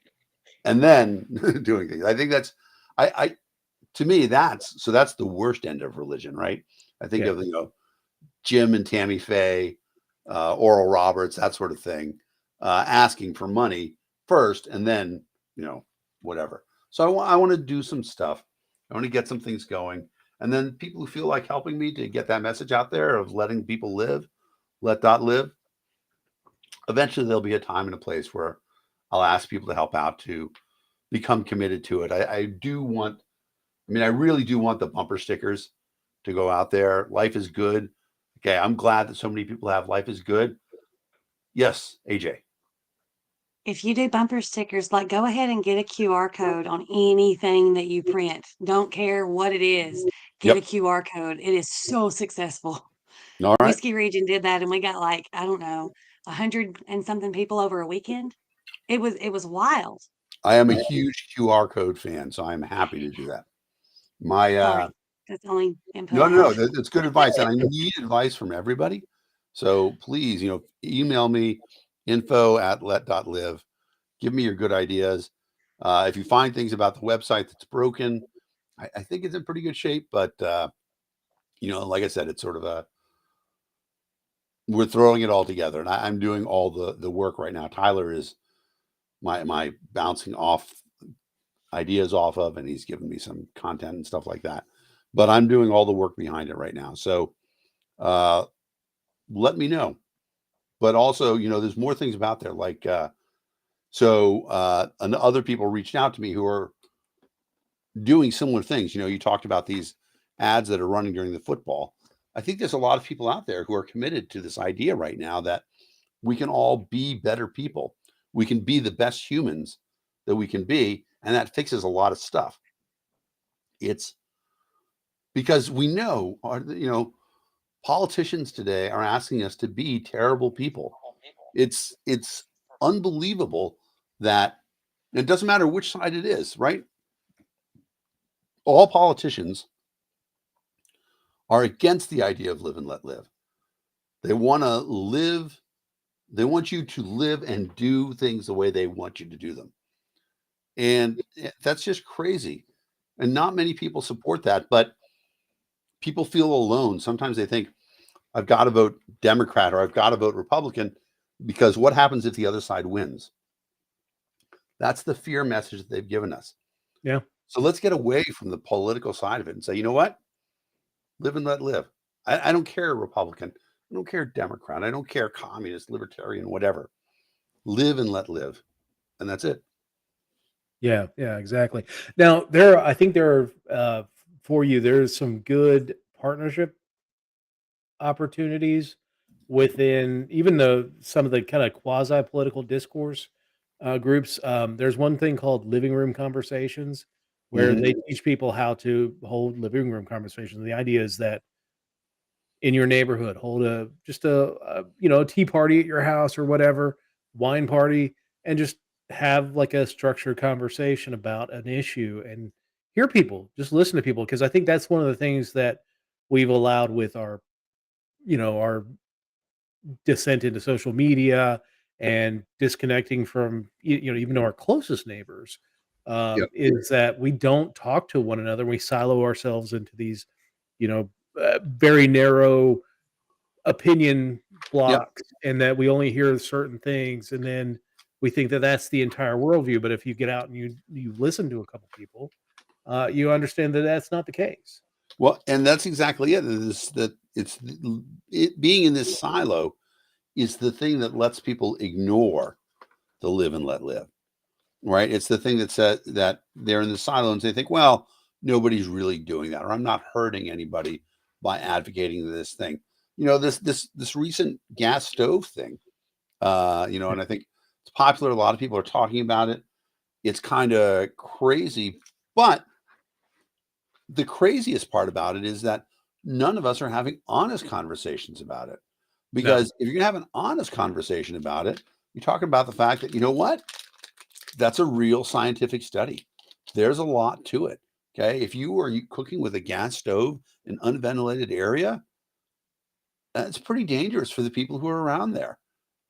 and then doing things. I think that's, to me, that's the worst end of religion, right? I think of, Jim and Tammy Faye, Oral Roberts, that sort of thing, asking for money first and then, whatever. So I want to do some stuff. I want to get some things going. And then people who feel like helping me to get that message out there of letting people live, let.live, eventually there'll be a time and a place where I'll ask people to help out to become committed to it. I really do want the bumper stickers to go out there. Life is good. Okay, I'm glad that so many people have life is good. Yes, AJ. If you do bumper stickers, go ahead and get a QR code on anything that you print. Don't care what it is. Get a Yep. QR code. It is so successful. All right. Whiskey Region did that, and we got 100 and something people over a weekend. It was wild. I am a huge QR code fan, so I'm happy to do that. Sorry, that's the only input. No, that's good advice, and I need advice from everybody. So please, email me info@let.live. Give me your good ideas. If you find things about the website that's broken, I think it's in pretty good shape, but like I said, it's sort of we're throwing it all together, and I'm doing all the work right now. Tyler is my bouncing off ideas off of, and he's given me some content and stuff like that. But I'm doing all the work behind it right now. So let me know. But also, there's more things about there. And other people reached out to me who are doing similar things. You talked about these ads that are running during the football. I think there's a lot of people out there who are committed to this idea right now that we can all be better people. We can be the best humans that we can be. And that fixes a lot of stuff. It's because we know, politicians today are asking us to be terrible people. It's unbelievable that it doesn't matter which side it is, right? All politicians are against the idea of live and let live. They want to live. They want you to live and do things the way they want you to do them. And that's just crazy. And not many people support that, but people feel alone. Sometimes they think, I've got to vote Democrat or I've got to vote Republican because what happens if the other side wins? That's the fear message that they've given us. Yeah. So let's get away from the political side of it and say, you know what? Live and let live. I don't care Republican. I don't care Democrat. I don't care communist, libertarian, whatever. live and let live, and that's it. Yeah, yeah, exactly. Now, I think there are, for you, there's some good partnership opportunities within even some of the kind of quasi political discourse groups. There's one thing called living room conversations where Mhm. they teach people how to hold living room conversations. And the idea is that in your neighborhood, hold a tea party at your house or whatever, wine party, and just have like a structured conversation about an issue and hear people, just listen to people. Cause I think that's one of the things that we've allowed with our descent into social media and disconnecting from even our closest neighbors, Yep. is that we don't talk to one another. We silo ourselves into these very narrow opinion Yep. blocks, and that we only hear certain things, and then we think that that's the entire worldview. But if you get out and you listen to a couple people, you understand that that's not the case. Well, and that's exactly it. It being in this silo is the thing that lets people ignore the live and let live. Right? It's the thing that said that they're in the silo and they think, well, nobody's really doing that, or I'm not hurting anybody by advocating this thing. This recent gas stove thing. Yeah, And I think it's popular. A lot of people are talking about it. It's kind of crazy, but the craziest part about it is that none of us are having honest conversations about it. no, Because if you're gonna have an honest conversation about it, you're talking about the fact that, you know what? That's a real scientific study. There's a lot to it. Okay. If you are cooking with a gas stove in an unventilated area, that's pretty dangerous for the people who are around there.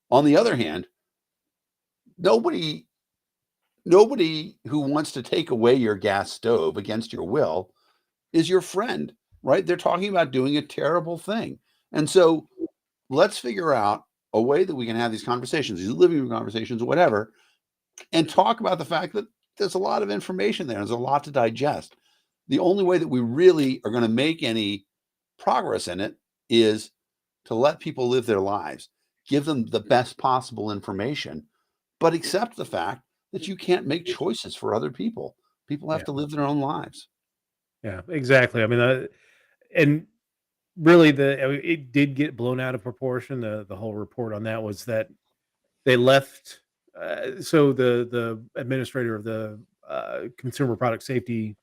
On the other hand, nobody nobody who wants to take away your gas stove against your will is your friend, right? They're talking about doing a terrible thing. And so let's figure out a way that we can have these conversations, these living room conversations, whatever, and talk about the fact that there's a lot of information there. There's a lot to digest. The only way that we really are going to make any progress in it is to let people live their lives, give them the best possible information, but accept the fact that you can't make choices for other people. People have yeah, to live their own lives. yeah, exactly. I mean, and really, it did get blown out of proportion. The whole report on that was that they left. So the administrator of the Consumer Product Safety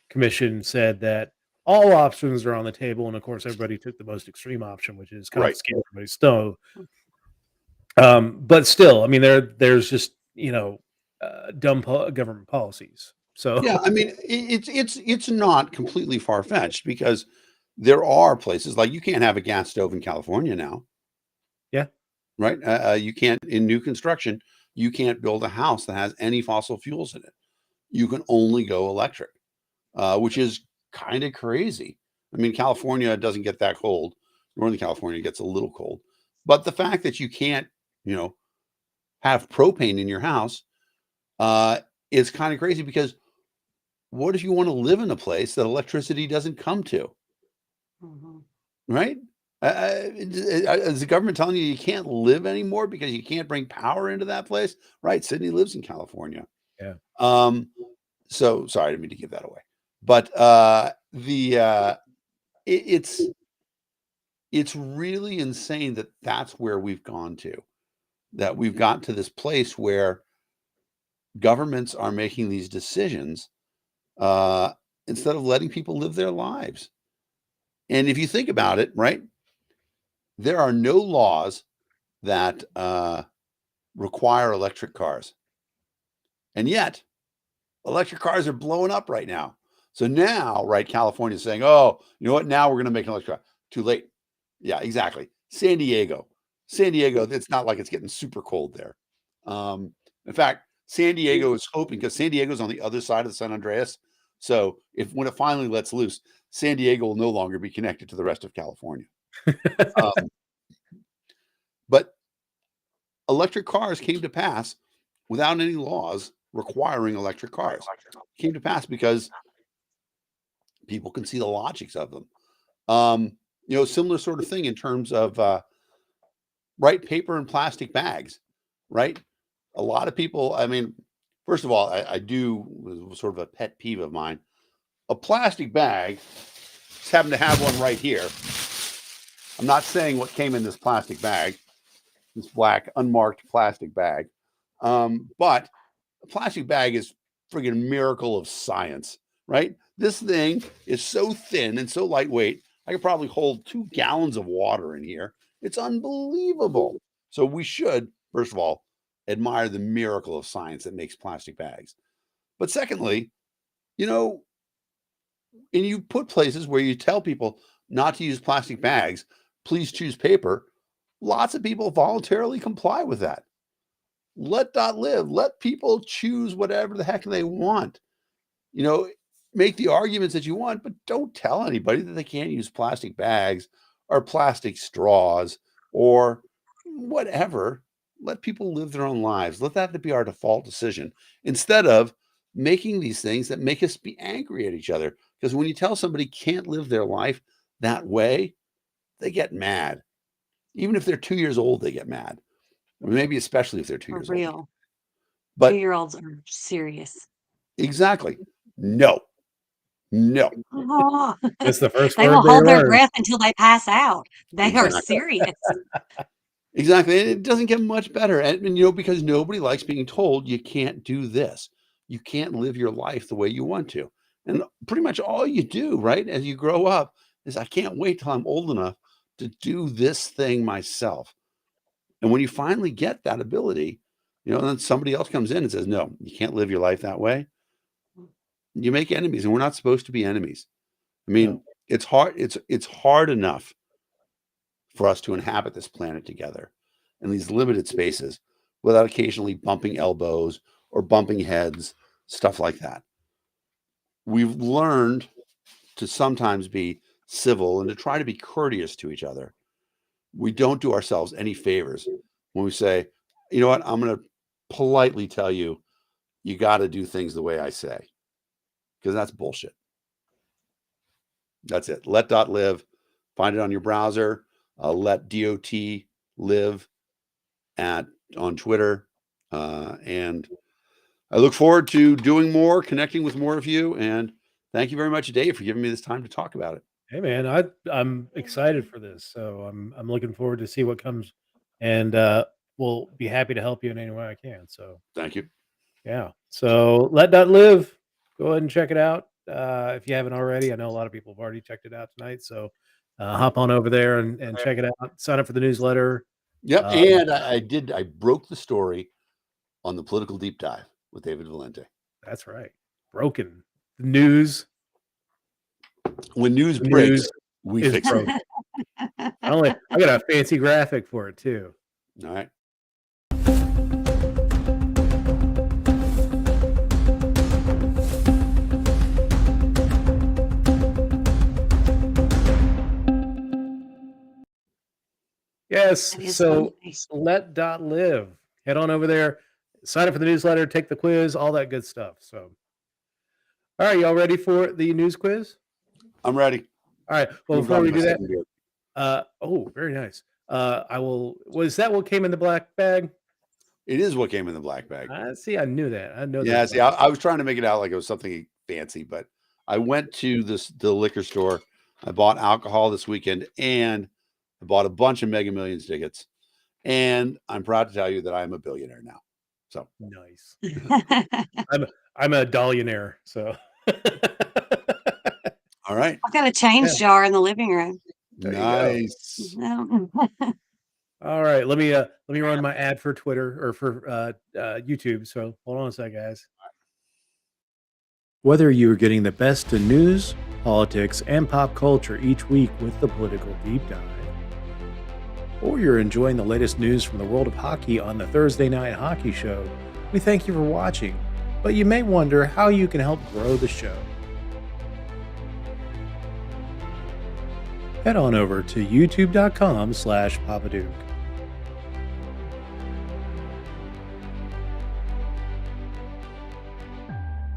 Commission said that all options are on the table, and of course, everybody took the most extreme option, which is Right. confiscate everybody's stove. But still, I mean, there's just dumb government policies. So Yeah, I mean, it's not completely far fetched because there are places like you can't have a gas stove in California now, yeah, right? You can't in new construction. You can't build a house that has any fossil fuels in it. You can only go electric, which is kind of crazy. I mean, California doesn't get that cold. Northern California gets a little cold, but the fact that you can't, you know, have propane in your house uh, is kind of crazy because what if you want to live in a place that electricity doesn't come to, Mhm. right? Is the government telling you you can't live anymore because you can't bring power into that place? Right. Sydney lives in California. yeah, Um, so sorry, I didn't mean to give that away. But the it, it's really insane that that's where we've gone to. That we've got to this place where governments are making these decisions uh, instead of letting people live their lives. And if you think about it, right, there are no laws that require electric cars, and yet electric cars are blowing up right now. So now, right, California's saying, "Oh, you know what? Now we're going to make an electric car." Too late. Yeah, exactly. San Diego. It's not like it's getting super cold there. In fact, San Diego is hoping because San Diego's on the other side of the San Andreas. So if when it finally lets loose, San Diego will no longer be connected to the rest of California. Um, but electric cars came to pass without any laws requiring electric cars. It came to pass because people can see the logics of them. Similar sort of thing in terms of right paper and plastic bags, right? A lot of people, I mean, first of all, I do sort of a pet peeve of mine. A plastic bag, just happen to have one right here. I'm not saying what came in this plastic bag, this black unmarked plastic bag, but a plastic bag is friggin' miracle of science, right? This thing is so thin and so lightweight. I could probably hold 2 gallons of water in here. It's unbelievable. So we should, first of all, admire the miracle of science that makes plastic bags. But secondly, you know, and you put places where you tell people not to use plastic bags, please choose paper. Lots of people voluntarily comply with that. Let dot live. Let people choose whatever the heck they want. You know, make the arguments that you want, but don't tell anybody that they can't use plastic bags or plastic straws or whatever. Let people live their own lives. Let that be our default decision instead of making these things that make us be angry at each other. Because when you tell somebody can't live their life that way, they get mad. Even if they're 2 years old, they get mad. Or maybe especially if they're 2 For years old. real. But 2-year-olds are serious. exactly. No. Oh, That's the first they word will they hold their learn. breath until they pass out. They are Exactly. serious. Exactly. And it doesn't get much better. And you know, because nobody likes being told you can't do this. You can't live your life the way you want to. And pretty much all you do, right, as you grow up is I can't wait till I'm old enough to do this thing myself. And when you finally get that ability, you know, and then somebody else comes in and says, no, you can't live your life that way. You make enemies, and we're not supposed to be enemies. I mean, No. it's hard. It's hard enough for us to inhabit this planet together in these limited spaces without occasionally bumping elbows or bumping heads, stuff like that. We've learned to sometimes be civil and to try to be courteous to each other. We don't do ourselves any favors when we say, you know what, I'm going to politely tell you, you got to do things the way I say, because that's bullshit. That's it. Let dot live. Find it on your browser. Let dot live on Twitter. And I look forward to doing more, connecting with more of you. And thank you very much, Dave, for giving me this time to talk about it. Hey man, I'm excited for this. So I'm looking forward to see what comes, and we'll be happy to help you in any way I can. So Thank you. yeah. So let that live. Go ahead and check it out. If you haven't already. I know a lot of people have already checked it out tonight. So hop on over there and check it out. Sign up for the newsletter. Yep. Um, And I broke the story on the Political Deep Dive with David Valente. That's right. Broken. The news. When news The breaks, news we is fix it. broken. I got a fancy graphic for it too. All right. Yes. That is So nice. let dot live. Head on over there, sign up for the newsletter, take the quiz, all that good stuff. So, all right, y'all ready for the news quiz? I'm ready. All right. Well, Moved before on we to my do that, second beer. oh, very nice. I will. Was that what came in the black bag? It is what came in the black bag. I see. I knew that. I know Yeah, that. see, I was trying to make it out like it was something fancy, but I went to the liquor store. I bought alcohol this weekend, and I bought a bunch of Mega Millions tickets. And I'm proud to tell you that I'm a billionaire now. So Nice. I'm a dollionaire. So. all right. I've got a change Yeah. jar in the living room. There you go. Nice. All right, let me run my ad for Twitter or for YouTube. So hold on a sec, guys. Whether you are getting the best in news, politics, and pop culture each week with the Political Deep Dive, or you're enjoying the latest news from the world of hockey on the Thursday Night Hockey Show, we thank you for watching. But you may wonder how you can help grow the show. Head on over to youtube.com/Papaduke.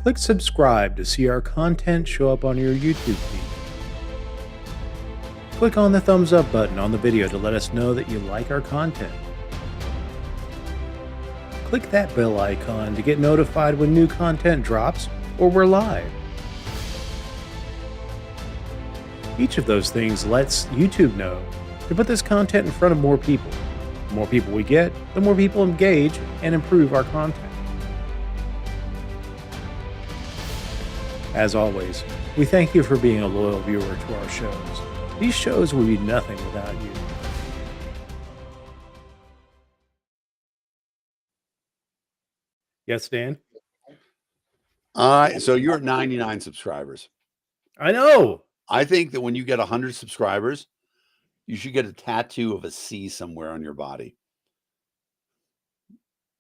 Click subscribe to see our content show up on your YouTube feed. Click on the thumbs up button on the video to let us know that you like our content. click that bell icon to get notified when new content drops or we're live. Each of those things lets YouTube know to put this content in front of more people. The more people we get, the more people engage and improve our content. As always, we thank you for being a loyal viewer to our shows. These shows would be nothing without you. Yes, Dan? So you're at 99 subscribers. I know. I think that when you get 100 subscribers, you should get a tattoo of a C somewhere on your body.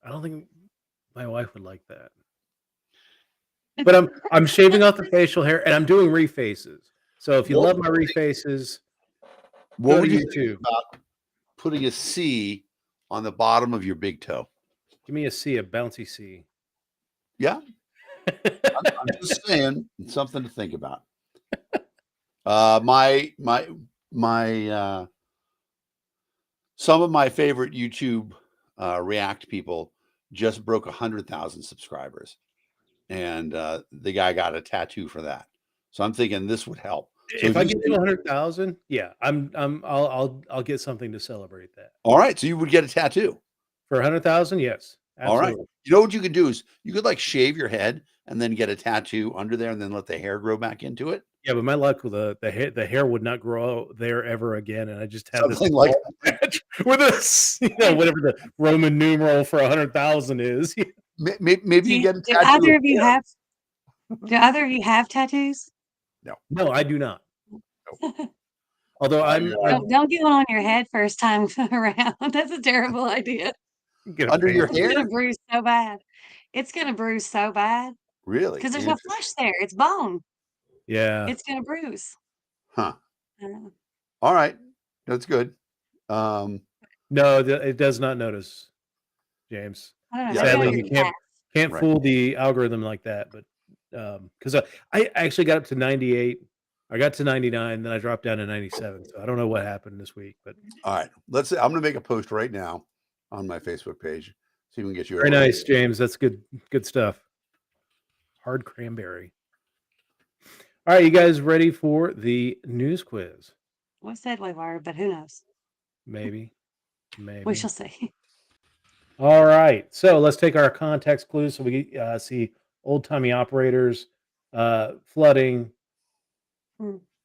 I don't think my wife would like that. But I'm shaving off the facial hair and I'm doing refaces. So if you love my refaces, What go would to you think YouTube. about putting a C on the bottom of your big toe? Give me a C, a bouncy C. Yeah. I'm just saying, it's something to think about. Some of my favorite YouTube React people just broke 100,000 subscribers, and the guy got a tattoo for that. So I'm thinking this would help. So If I get to 100,000, yeah, I'll get something to celebrate that. All right, so you would get a tattoo For 100,000, yes. Absolutely. All right. You know what you could do is you could like shave your head and then get a tattoo under there and then let the hair grow back into it. Yeah, but my luck with the hair would not grow there ever again, and I just have Something this like patch with this, whatever the Roman numeral for 100,000 is. Maybe you get a Do tattoo. either of you have? Do either of you have tattoos? No, I do not. Although I'm Don't get one on your head first time around. That's a terrible idea. Under your It's hair? gonna bruise so bad. It's gonna bruise so bad Really? because there's no flesh there. It's bone. Yeah. It's gonna bruise. Huh. Uh, All right. That's good. No, it does not notice, James. I don't know. Yeah, maybe Sadly, on you your can't Right. fool the algorithm like that. But because I actually got up to 98, I got to 99, then I dropped down to 97. So I don't know what happened this week. But All right. Let's see. I'm going to make a post right now on my Facebook page. See if we can get you. very nice, James. That's good stuff. Hard cranberry. All right, you guys ready for the news quiz? What said we were, but who knows? Maybe. We shall see. All right, so let's take our context clues so we see old-timey operators, flooding,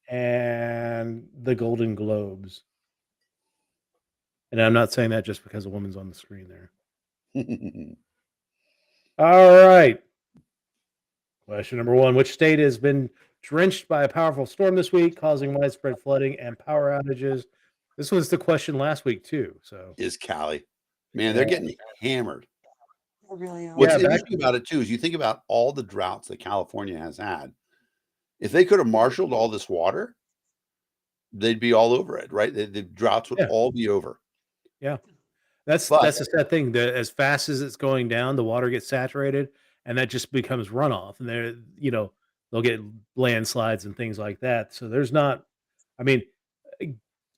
and the Golden Globes. And I'm not saying that just because a woman's on the screen there. All right. Question number 1. Which state has been drenched by a powerful storm this week, causing widespread flooding and power outages? This was the question last week, too. So Is Cali. Man, they're getting hammered. They really are. What's interesting about it, too, is you think about all the droughts that California has had. If they could have marshaled all this water, they'd be all over it, right? The droughts would all be over. Yeah. That's the sad thing. As fast as it's going down, the water gets saturated, and that just becomes runoff. And they'll get landslides and things like that. So there's not, I mean,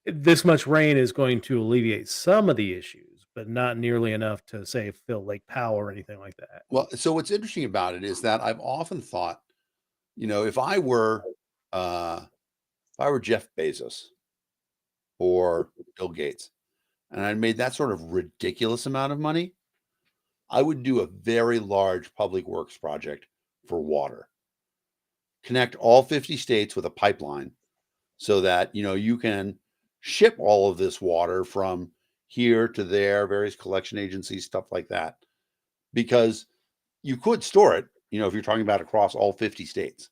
this much rain is going to alleviate some of the issues, but not nearly enough to say fill Lake Powell or anything like that. Well, so what's interesting about it is that I've often thought, if I were Jeff Bezos or Bill Gates, and I made that sort of ridiculous amount of money, I would do a very large public works project for water. Connect all 50 states with a pipeline so that, you can ship all of this water from here to there, various collection agencies, stuff like that. Because you could store it, if you're talking about across all 50 states.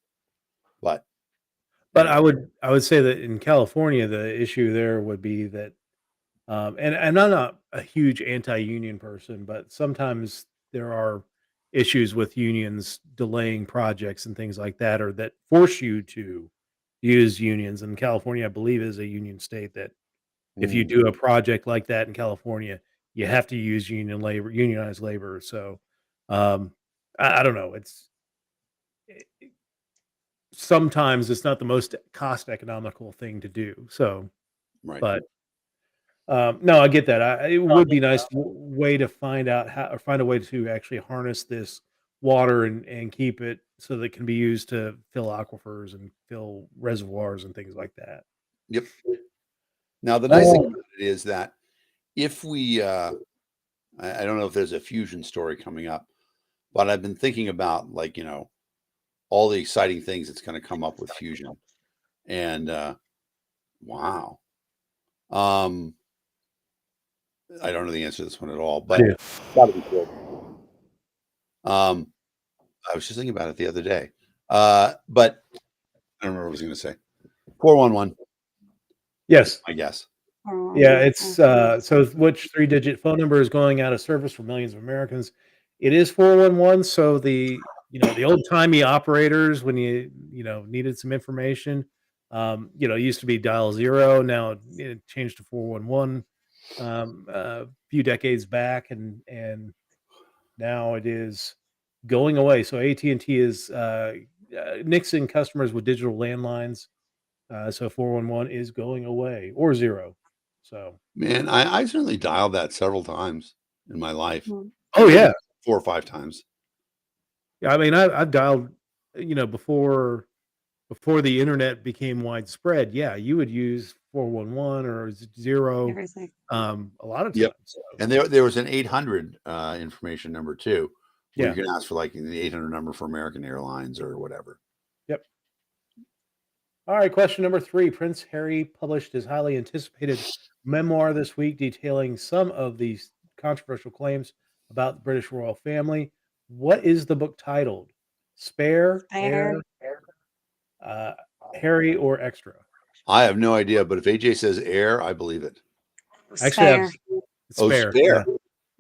But I would say that in California, the issue there would be that and I'm not a huge anti-union person, but sometimes there are issues with unions delaying projects and things like that, or that force you to use unions. And California, I believe, is a union state that if you do a project like that in California, you have to use unionized labor. So I don't know. Sometimes it's not the most cost economical thing to do. So, right. but No, I get that. It would be nice way to find out how or find a way to actually harness this water and keep it so that it can be used to fill aquifers and fill reservoirs and things like that. Yep. Now, the nice thing Um, about it is that if we, I don't know if there's a fusion story coming up, but I've been thinking about like, all the exciting things that's going to come up with fusion. And wow. Um, I don't know the answer to this one at all, but Yeah. gotta be good. I was just thinking about it the other day. But I don't remember what I was going to say. 411, Yes. I guess. Yeah, it's Mhm. so which three-digit phone number is going out of service for millions of Americans? It is 411, so the old-timey operators when needed some information, it used to be dial 0, now it changed to 411, a few decades back, and now it is going away. So AT&T is, nixing customers with digital landlines, so 411 is going away, or 0. So Man, I certainly dialed that several times in my life, Mm. oh, maybe yeah. 4 or 5 times. Yeah, I mean, I've dialed, before the internet became widespread, yeah, you would use 411 or 0, Everything. a lot of Yep. times, so And there was an 800 information number too, where you yeah, can ask for like the 800 number for American Airlines or whatever. yep. Alright, question number 3. Prince Harry published his highly anticipated memoir this week detailing some of these controversial claims about the British royal family. What is the book titled? Spare, Fair. Heir, uh, Harry, or Extra? I have no idea, but if AJ says air, I believe it. Actually, Spare. Oh, Spare, yeah. spare.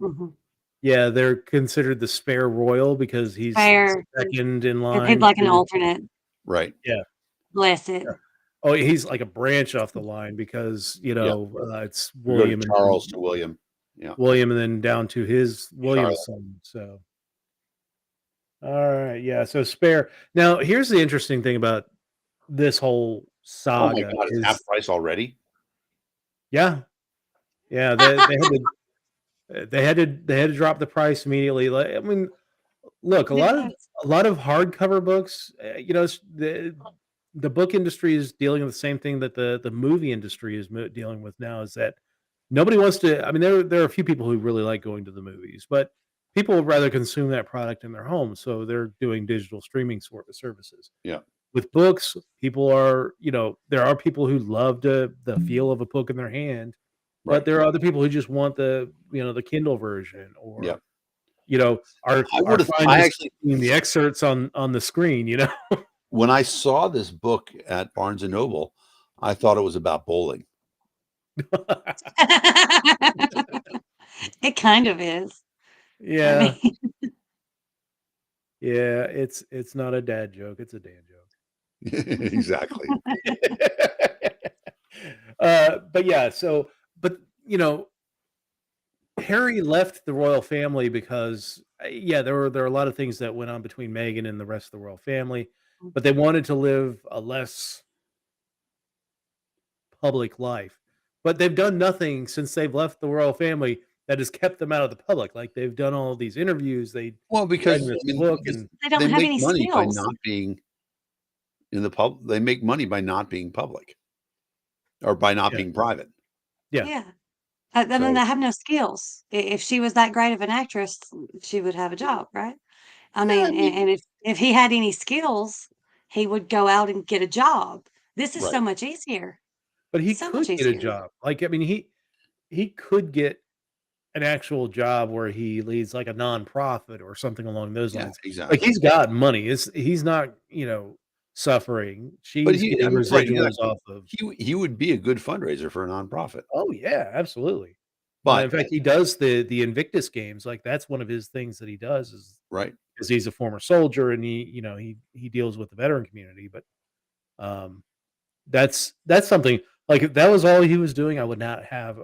Mhm. Yeah, they're considered the spare royal because he's Spare. 2nd in He's line like an to alternate. Right. yeah. Bless it. Oh, he's like a branch off the line because, Yeah. it's We go to William and then Charles to William. Yeah. down to his William's Charlotte. son, so alright, yeah, so spare now, here's the interesting thing about this whole Oh my saga God, it's half is price already? yeah, yeah, they had to drop the price immediately, like, I mean, look, Yes. a lot of hardcover books, the book industry is dealing with the same thing that the movie industry is dealing with now is that nobody wants to. I mean, there are a few people who really like going to the movies, but people would rather consume that product in their home, so they're doing digital streaming services. Yeah. With books, people are, there are people who love the feel of a book in their hand, but Right. there are other people who just want the Kindle version Yeah. or are fine I just actually, seeing the excerpts on the screen. when I saw this book at Barnes and Noble, I thought it was about bowling. It kind of is. I Yeah, mean, yeah, it's not a dad joke, it's a dad Exactly. joke. But yeah, but, Harry left the royal family because, yeah, there were a lot of things that went on between Meghan and the rest of the royal family, but they wanted to live a less public life. But they've done nothing since they've left the royal family that has kept them out of the public. Like they've done all these interviews, Well, writing because this I mean, book, and they they don't have make any money by skills. not being in the pub. They make money by not being public or by not yeah, being private. yeah, Yeah. I mean, So they have no skills. If she was that great of an actress, she would have a job, right? I yeah, I mean, mean, and if he had any skills, he would go out and get a job. This is right. so much easier. but he So much could get a easier. job. Like I mean, he could get an actual job where he leads like a nonprofit or something along those Yeah, lines. Like exactly. he's got money. He's not, suffering. But She's I getting mean, right, residuals exactly. off of. He would be a good fundraiser for a nonprofit. Oh yeah, absolutely. In But fact, he does the Invictus games. Like that's one of his things that he does is right. because he's a former soldier and he deals with the veteran community. But um, that's something like if that was all he was doing, I would not have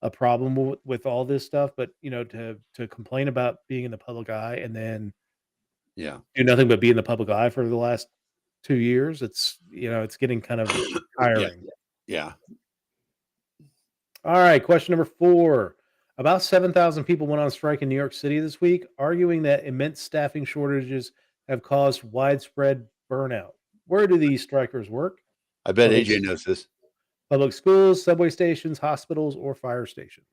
a problem with all this stuff. But to complain about being in the public eye and then Yeah. do nothing but be in the public eye for the last 2 years, it's getting kind of Yeah. tiring. Yeah. All right, question number 4. About 7,000 people went on strike in New York City this week, arguing that immense staffing shortages have caused widespread burnout. Where do these strikers work? I bet Public, AJ knows this. public schools, subway stations, hospitals, or fire stations?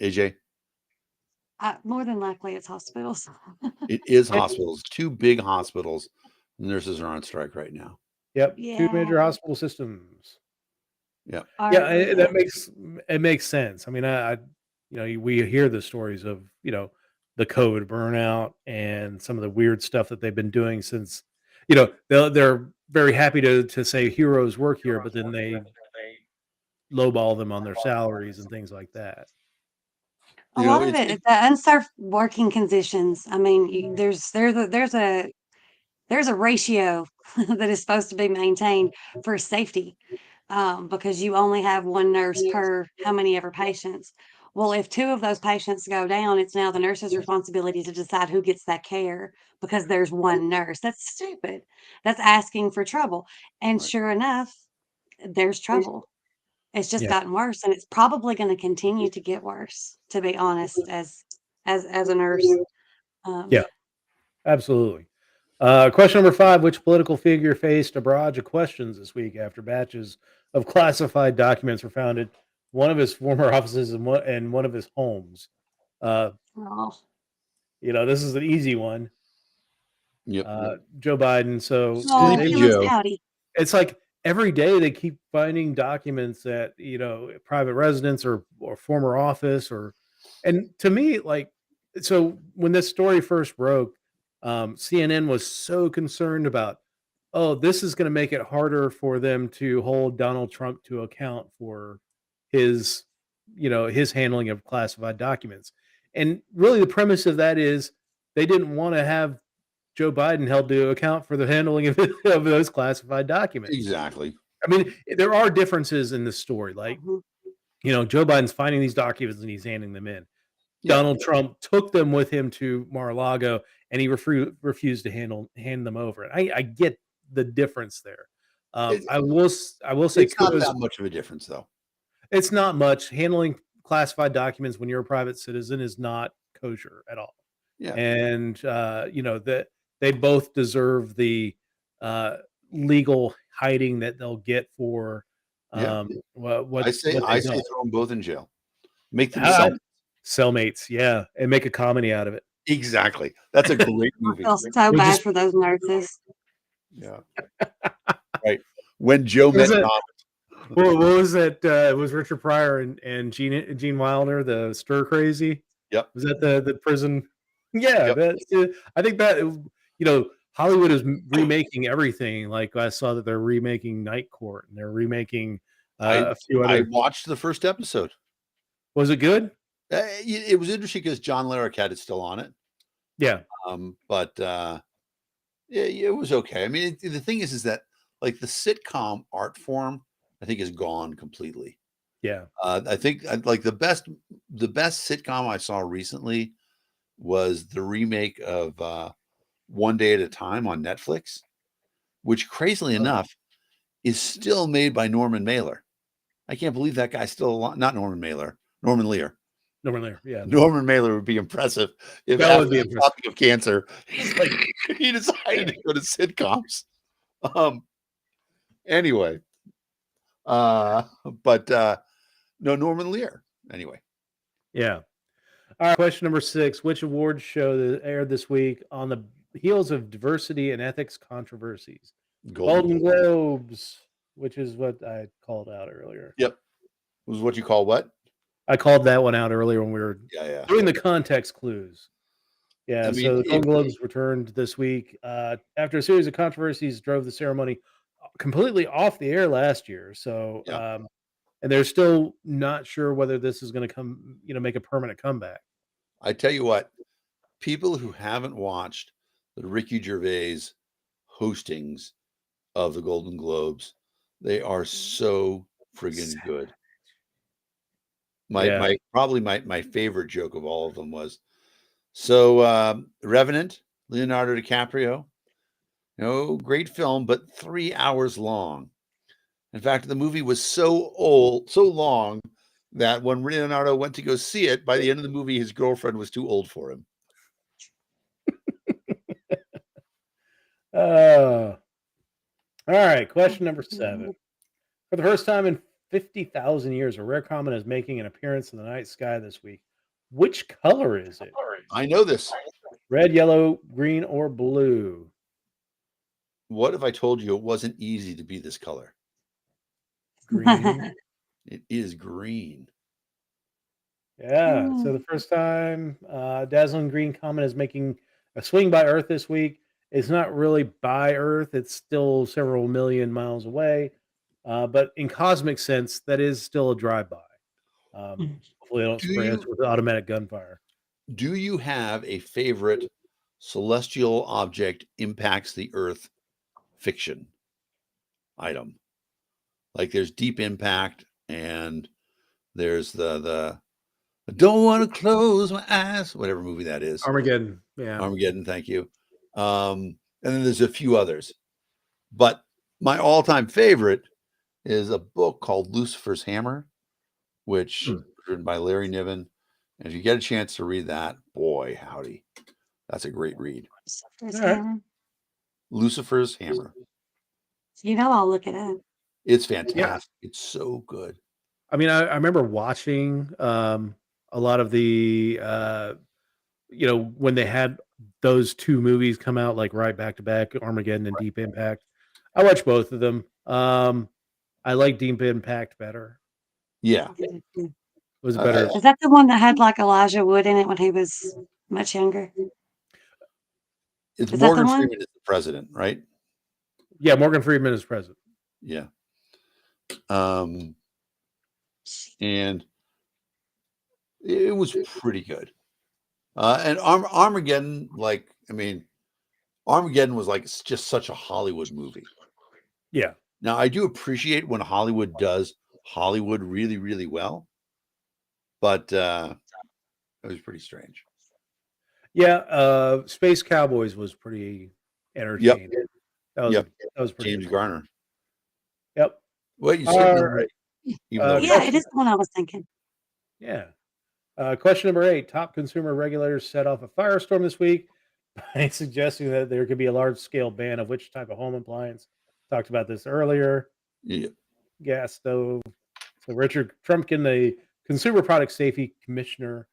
AJ, More than likely, it's hospitals. it is Eh, hospitals. 2 big hospitals. Nurses are on strike right now. Yep, 2 Yeah. major hospital systems. Yeah. Yeah, Yeah. that makes sense. I mean, we hear the stories of, the COVID burnout and some of the weird stuff that they've been doing since, they're very happy to say heroes work here, but then they lowball them on their salaries and things like that. A You know, lot of it's it, the unsafe working conditions. I mean, there's a ratio that is supposed to be maintained for safety, because you only have one nurse per how many ever patients. Well, if two of those patients go down, it's now the nurse's responsibility to decide who gets that care because there's one nurse. That's stupid. That's asking for trouble. And right. sure enough, there's trouble. It's just Yeah, gotten worse, and it's probably going to continue to get worse, to be honest, as a nurse. yeah, Um, absolutely. Question number 5: which political figure faced a barrage of questions this week after batches of classified documents were found at one of his former offices and one of his homes? Uh, oh, this is an easy one. Yep. Joe Biden. So oh, they Sleepy he was Joe. pouty. it's like every day they keep finding documents at private residence or former office and to me like so when this story first broke, CNN was so concerned about, oh, this is going to make it harder for them to hold Donald Trump to account for his his handling of classified documents. And really the premise of that is they didn't want to have Joe Biden held to account for the handling of, of those classified documents. Exactly. I mean, there are differences in the story. Like, Mhm. Joe Biden's finding these documents and he's handing them in. Yeah. Donald Trump took them with him to Mar-a-Lago and he refused to hand them over. And I get the difference there. It, I will say it's not kudos. that much of a difference, though. It's not much. Handling classified documents when you're a private citizen is not kosher at all. Yeah. And that they both deserve the uh, legal hiding that they'll get for Yeah. what I they've say done. throw them both in jail. Make them I- sell. Cellmates, yeah, and make a comedy out of it. Exactly. That's a great I movie. feel so We'll bad just for those nurses. Yeah. Right. When Joe what was met that? Donald. What was that? It was Richard Pryor and Gene Wilder, the stir crazy. Yep. Was that the prison? Yeah, Yep. that's. I think that Hollywood is remaking everything. Like I saw that they're remaking Night Court and they're remaking I a few I other. watched the first episode. Was it good? It was interesting because John Larroquette is still on it. Yeah, But yeah, it was okay. I mean, the thing is that like the sitcom art form, I think is gone completely. yeah. I think like the best sitcom I saw recently was the remake of One Day at a Time on Netflix, which crazily enough is still made by Norman Mailer. I can't believe that guy's still alive. Not Norman Mailer, Norman Lear. Norman Lear. Yeah, Norman Mailer would be impressive if that would after be the impressive. topic of cancer, he's like he decided to go to sitcoms. Um, anyway, but no, Norman Lear. Anyway, Yeah. All right. Question number 6: which awards show that aired this week on the heels of diversity and ethics controversies? Golden Golden Globe. Globes, which is what I called out earlier. Yep, was what you call what? I called that one out earlier when we were Yeah. doing the context clues. I Yeah, mean, so the Golden Globes returned this week after a series of controversies drove the ceremony completely off the air last year. So, yeah. and they're still not sure whether this is going to make a permanent comeback. I tell you what, people who haven't watched the Ricky Gervais hostings of the Golden Globes, they are so friggin' good. Yeah, My favorite joke of all of them was so Revenant, Leonardo DiCaprio, great film, but 3 hours long. In fact, the movie was so long that when Leonardo went to go see it, by the end of the movie, his girlfriend was too old for him. All right. Question number 7. For the first time in 50,000 years, a rare comet is making an appearance in the night sky this week. Which color is it? I know this. Red, yellow, green, or blue? What if I told you it wasn't easy to be this color? Green. It is green. Yeah. So the first time dazzling green comet is making a swing by Earth this week. It's not really by Earth. It's still several million miles away. But in cosmic sense, that is still a drive-by. Hopefully they don't Do spray us you with automatic gunfire. do you have a favorite celestial object impacts the Earth fiction item? Like there's Deep Impact and there's the I don't want to close my eyes, whatever movie that is. Armageddon. Yeah. Armageddon, thank you. And then there's a few others. But my all-time favorite is a book called Lucifer's Hammer, which was written by Larry Niven. And if you get a chance to read that, boy, howdy, that's a great read. Lucifer's Hammer. I'll look it up. It's fantastic. It's so good. I mean, I remember watching a lot of the, when they had those two movies come out like right back to back, Armageddon and Deep Impact. I watched both of them. I like Deep Impact better. Yeah. It was better. Is that the one that had like Elijah Wood in it when he was much younger? It's Is that the Morgan one? Freeman is the president, right? Yeah, Morgan Freeman is president. Yeah. And it was pretty good. And Armageddon, Armageddon was like just such a Hollywood movie. Yeah. Now I do appreciate when Hollywood does Hollywood really, really well, but it was pretty strange. Yeah, Space Cowboys was pretty entertaining. That was pretty James good. Garner. Yep. Well, you skipped number 8. Yeah, it is the one I was thinking. Yeah. Question number 8. Top consumer regulators set off a firestorm this week by suggesting that there could be a large-scale ban of which type of home appliance. Talked about this earlier. Yeah. Gas stove. So Richard Trumpkin, the Consumer Product Safety Commissioner,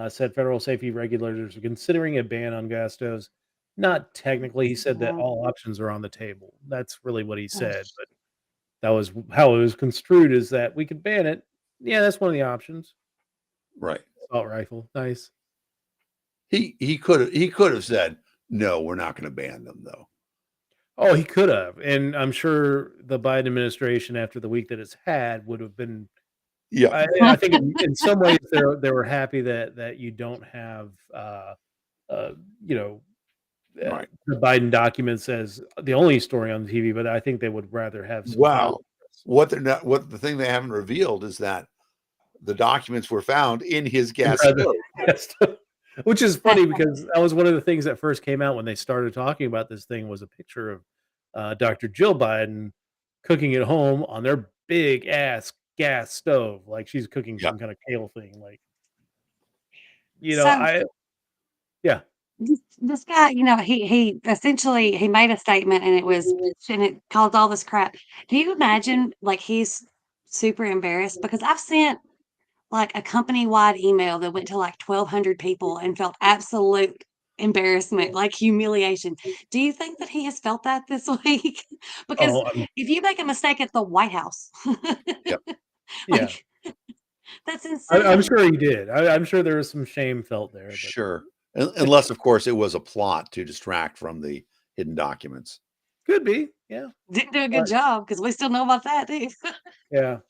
said federal safety regulators are considering a ban on gas stoves. Not technically, he said that all options are on the table. That's really what he said, but that was how it was construed, is that we could ban it. Yeah, that's one of the options. Right. Assault rifle, nice. He could have said, no, we're not going to ban them though. Oh, he could have, and I'm sure the Biden administration, after the week that it's had, would have been. Yeah, I think in some ways they were happy that you don't have, right. the Biden documents as the only story on the TV, but I think they would rather have some. Wow. What the thing they haven't revealed is that the documents were found in his gas stove. Which is funny because that was one of the things that first came out when they started talking about this thing, was a picture of Dr. Jill Biden cooking at home on their big ass gas stove, like she's cooking some kind of kale thing, like This guy, he essentially he made a statement and it caused all this crap. Do you imagine like he's super embarrassed? Because I've sent like a company-wide email that went to like 1,200 people and felt absolute embarrassment, like humiliation. Do you think that he has felt that this week? Because if you make a mistake at the White House, yeah, that's insane. I'm sure he did. I'm sure there was some shame felt there. But. Sure. Unless, of course, it was a plot to distract from the hidden documents. Could be, yeah. Didn't do a good job because we still know about that, too. Yeah,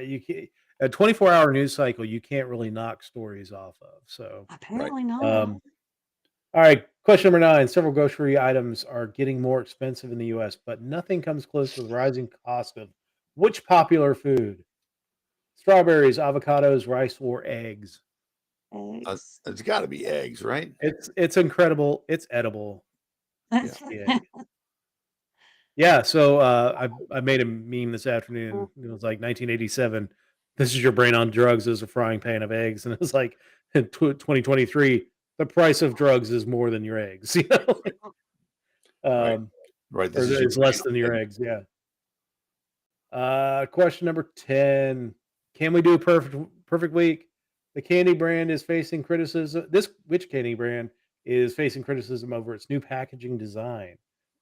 you can't. A 24-hour news cycle, you can't really knock stories off of. So apparently not. All right, question number 9. Several grocery items are getting more expensive in the U.S., but nothing comes close to the rising cost of which popular food? Strawberries, avocados, rice, or eggs? It's got to be eggs, right? It's incredible. It's edible. Yeah. Yeah, so I made a meme this afternoon. It was like 1987. This is your brain on drugs is a frying pan of eggs, and it was like in 2023. The price of drugs is more than your eggs, you know, Right. um, Right. or This is your it's brain less on than your eggs. eggs. Yeah. Question number 10. Can we do a perfect week? The candy brand is facing criticism. Which candy brand is facing criticism over its new packaging design?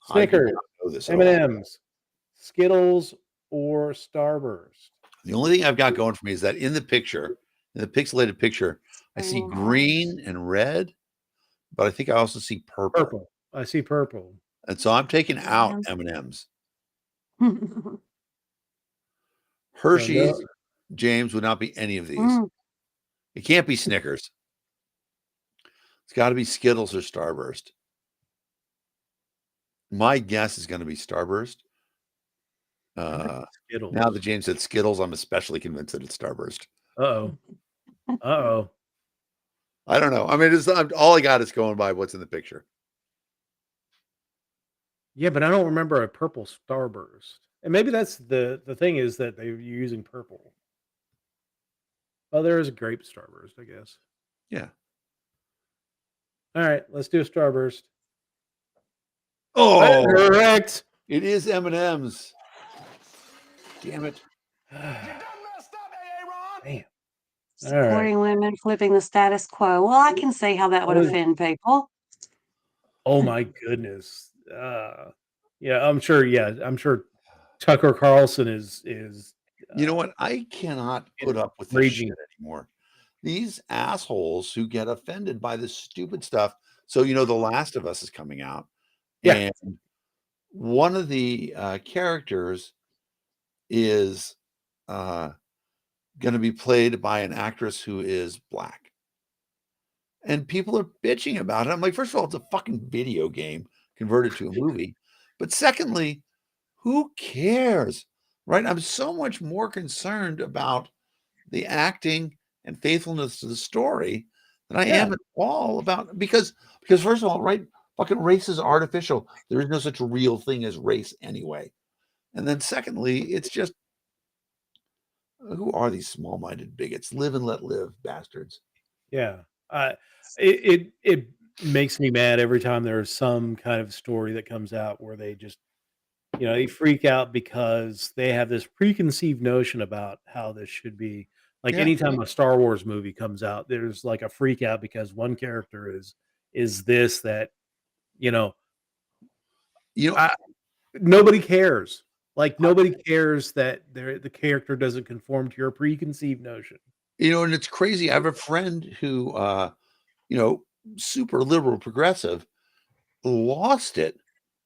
I do Snickers, not know this at all. M&M's, Skittles, or Starburst? The only thing I've got going for me is that in the picture, in the pixelated picture, I see Oh, green and red, but I think I also see purple. Purple. I see purple. And so I'm taking out M&Ms. M&Ms. Mm. So Hershey's, no. James, would not be any of these. It can't be Snickers. It's got to be Skittles or Starburst. My guess is going to be Starburst. Skittles. Now that James said Skittles, I'm especially convinced that it's Starburst. Uh-oh. Uh-oh. I don't know. I mean, all I got is going by what's in the picture. Yeah, but I don't remember a purple Starburst. And maybe that's the thing is that you're using purple. Oh, there is a grape Starburst, I guess. Yeah. All right, let's do a Starburst. Oh, Correct. it is M&M's. Damn it. Damn. Supporting women, flipping the status quo. Well, I can see how that would offend people. Oh my goodness. Yeah, I'm sure. Yeah, I'm sure Tucker Carlson is. You know what? I cannot put up with this raging. shit anymore. These assholes who get offended by this stupid stuff. So, you know, The Last of Us is coming out. Yeah. And one of the characters is going to be played by an actress who is black. And people are bitching about it. I'm like, first of all, it's a fucking video game converted to a movie. But secondly, who cares? Right? I'm so much more concerned about the acting and faithfulness to the story than I am at all about because first of all, right, fucking race is artificial. There is no such real thing as race anyway. And then secondly, it's just who are these small-minded bigots? Live and let live, bastards. Yeah. It makes me mad every time there's some kind of story that comes out where they just they freak out because they have this preconceived notion about how this should be. Like Yeah. anytime a Star Wars movie comes out, there's like a freak out because one character is this that you know You know, nobody cares. Like nobody cares that the character doesn't conform to your preconceived notion. and it's crazy. I have a friend who you know, super liberal progressive, lost it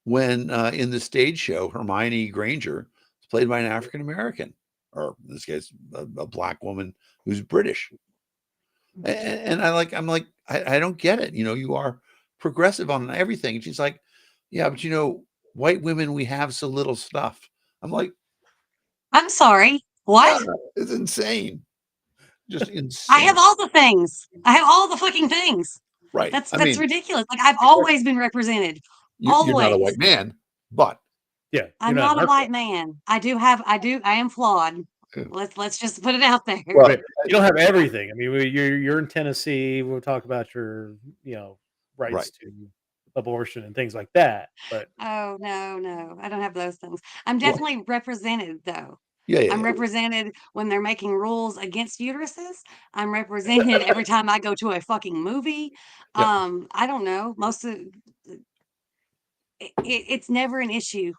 when in the stage show, Hermione Granger is played by an African American, or in this case, a black woman who's British. And I'm like, I don't get it. You are progressive on everything. And she's like, yeah, but white women, we have so little stuff. I'm like, I'm sorry. What? yeah, it's insane. Just I insane. have all the things. I have all the fucking things. Right. That's I mean, ridiculous. Like I've always been represented. you're not a Always. white man, but Yeah, I'm not a white man. I am flawed. Let's just put it out there. well, you don't have everything. I mean, you're in Tennessee. We'll talk about your rights right. to abortion and things like that. But Oh no, I don't have those things. I'm Well, definitely represented though. yeah. I'm represented when they're making rules against uteruses. I'm represented every time I go to a fucking movie. Yep. I don't know. It's never an issue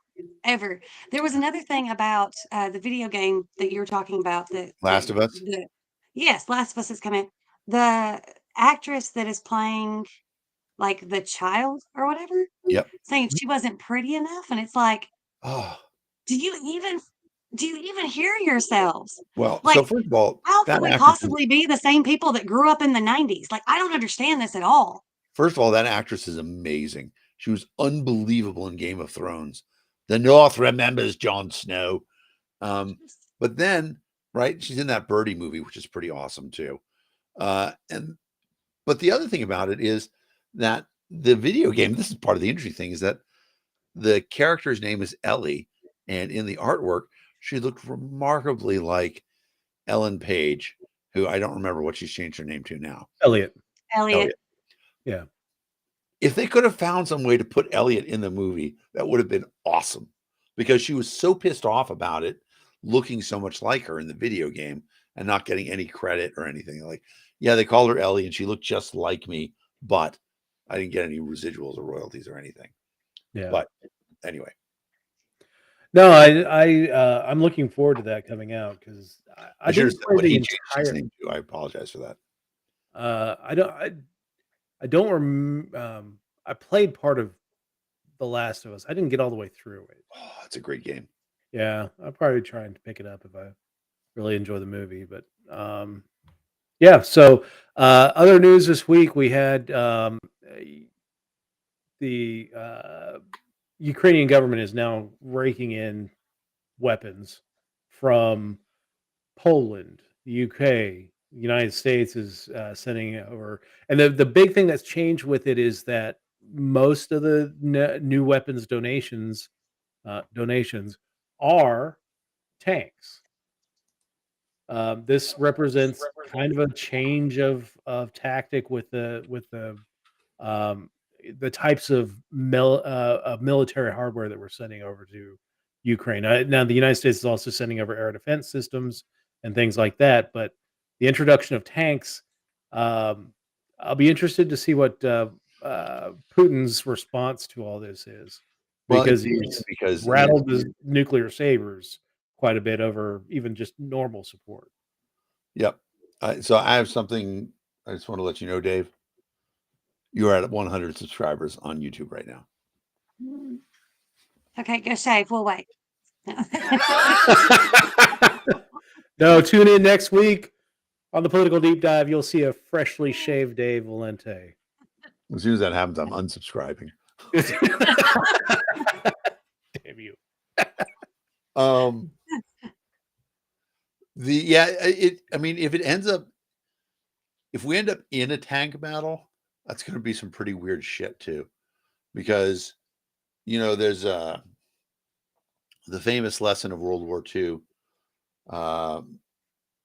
ever. There was another thing about the video game that you were talking about Last of Us. yes, Last of Us is coming. The actress that is playing like the child or whatever, Yep. saying she wasn't pretty enough, and it's like, Oh, do you even hear yourselves? well, so Like, first of all, how that can we actress is, possibly be the same people that grew up in the 90s? Like, I don't understand this at all. first of all, that actress is amazing. She was unbelievable in Game of Thrones. The North remembers Jon Snow. But then, right, she's in that Birdie movie, which is pretty awesome too. But the other thing about it is that the video game, this is part of the interesting thing, is that the character's name is Ellie, and in the artwork, she looked remarkably like Ellen Page, who I don't remember what she's changed her name to now. Elliot. Elliot. Yeah. If they could have found some way to put Elliot in the movie, that would have been awesome, because she was so pissed off about it looking so much like her in the video game and not getting any credit or anything. Like, yeah, they called her Ellie and she looked just like me, but I didn't get any residuals or royalties or anything. Yeah. But anyway, No, I'm looking forward to that coming out because I should have didn't said play what the he changed his entire. name to. I apologize for that. I don't I played part of The Last of Us. I didn't get all the way through it. Oh, it's a great game. Yeah, I'll probably try to pick it up if I really enjoy the movie. But yeah. So other news this week, we had the Ukrainian government is now raking in weapons from Poland, the UK, the United States is sending over, and the big thing that's changed with it is that most of the new weapons donations are tanks. This represents kind of a change of tactic um, the types of military hardware that we're sending over to Ukraine. Now, the United States is also sending over air defense systems and things like that. But the introduction of tanks, I'll be interested to see what Putin's response to all this is, Well, because it's interesting he's because rattled his nuclear sabers quite a bit over even just normal support. yep. So I have something I just want to let you know, Dave. You are at 100 subscribers on YouTube right now. Okay, go shave. We'll wait. No, tune in next week on the Political Deep Dive. You'll see a freshly shaved Dave Valente. As soon as that happens, I'm unsubscribing. Damn you. I mean, if we end up in a tank battle, that's going to be some pretty weird shit too, because there's the famous lesson of World War II,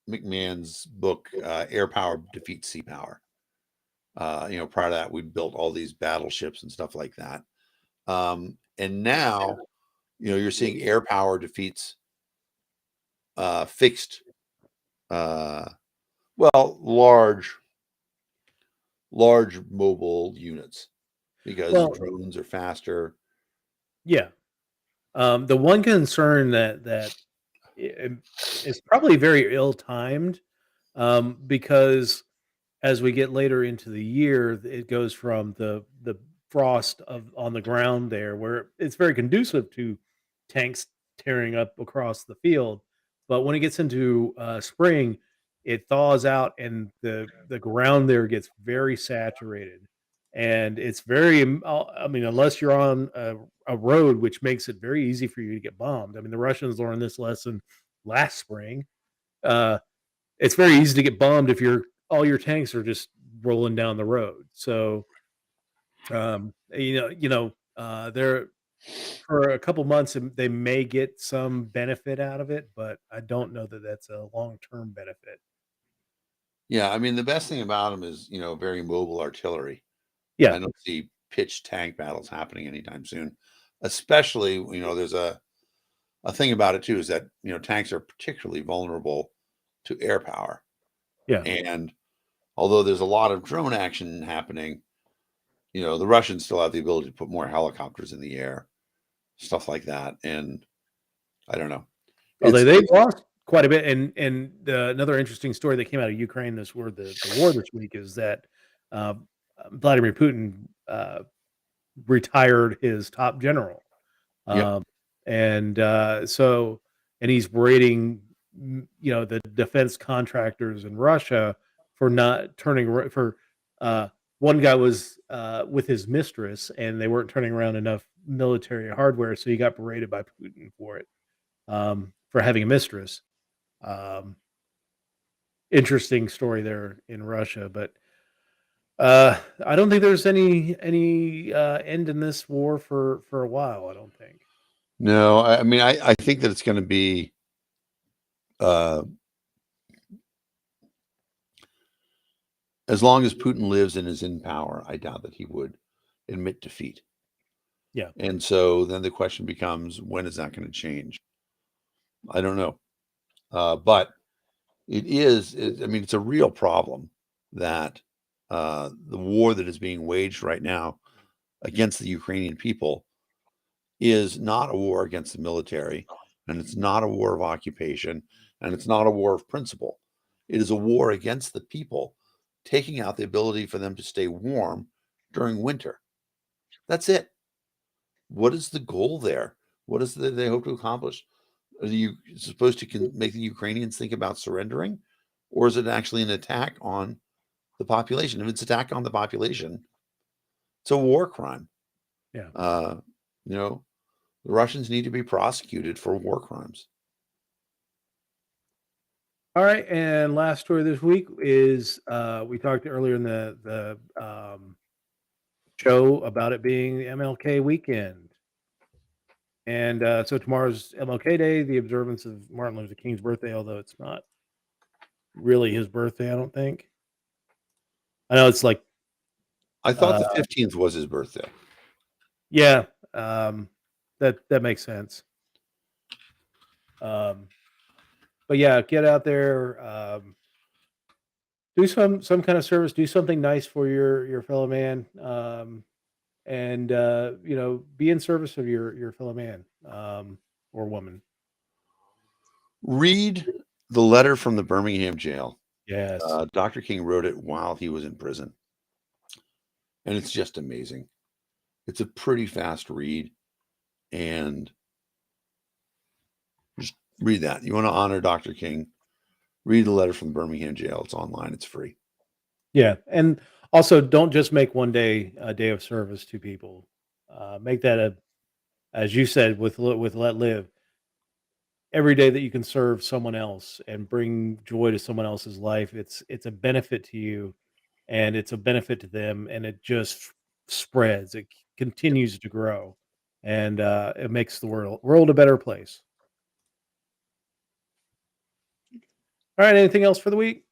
McMahon's book, Air Power Defeats Sea Power. Prior to that, we built all these battleships and stuff like that. And now, you're seeing air power defeats fixed, large mobile units, because drones are faster. Yeah. The one concern that is probably very ill-timed, because as we get later into the year, it goes from the frost on the ground there, where it's very conducive to tanks tearing up across the field. But when it gets into spring, it thaws out, and the ground there gets very saturated, and it's very. I mean, unless you're on a road, which makes it very easy for you to get bombed. I mean, the Russians learned this lesson last spring. Uh, it's very easy to get bombed if all your tanks are just rolling down the road. So, there for a couple months they may get some benefit out of it, but I don't know that that's a long-term benefit. Yeah, I mean, the best thing about them is, very mobile artillery. Yeah. I don't see pitched tank battles happening anytime soon. Especially, there's a thing about it too, is that, tanks are particularly vulnerable to air power. Yeah. And although there's a lot of drone action happening, the Russians still have the ability to put more helicopters in the air, stuff like that. And I don't know. They've lost quite a bit. And another interesting story that came out of Ukraine the war this week is that Vladimir Putin retired his top general. Yep. And he's berating, the defense contractors in Russia for not turning for one guy was with his mistress, and they weren't turning around enough military hardware, so he got berated by Putin for it, for having a mistress. Interesting story there in Russia, but I don't think there's any end in this war for a while. I don't think. No, I mean, I think that it's going to be uh, as long as Putin lives and is in power. I doubt that he would admit defeat. Yeah. And so then the question becomes, when is that going to change? I don't know. But I mean, it's a real problem that the war that is being waged right now against the Ukrainian people is not a war against the military, and it's not a war of occupation, and it's not a war of principle. It is a war against the people, taking out the ability for them to stay warm during winter. That's it. What is the goal there? What is they hope to accomplish? Are you supposed to make the Ukrainians think about surrendering, or is it actually an attack on the population? If it's attack on the population, it's a war crime. Yeah. You know, the Russians need to be prosecuted for war crimes. All right, and last story this week is we talked earlier in the show about it being MLK weekend, and so tomorrow's MLK Day, the observance of Martin Luther King's birthday, although it's not really his birthday, I don't think. I know it's like, I thought the 15th was his birthday. yeah, that makes sense. But yeah, get out there, do some kind of service, do something nice for your fellow man, and be in service of your fellow man or woman. Read the letter from the Birmingham jail. Yes. Dr. King wrote it while he was in prison, and it's just amazing. It's a pretty fast read, and just read that. You want to honor Dr. King? Read the letter from the Birmingham jail. It's online. It's free. Yeah, and also don't just make one day a day of service to people. Make that as you said, with Let Live. Every day that you can serve someone else and bring joy to someone else's life, it's a benefit to you, and it's a benefit to them, and it just spreads. It continues to grow, and it makes the world a better place. All right, anything else for the week?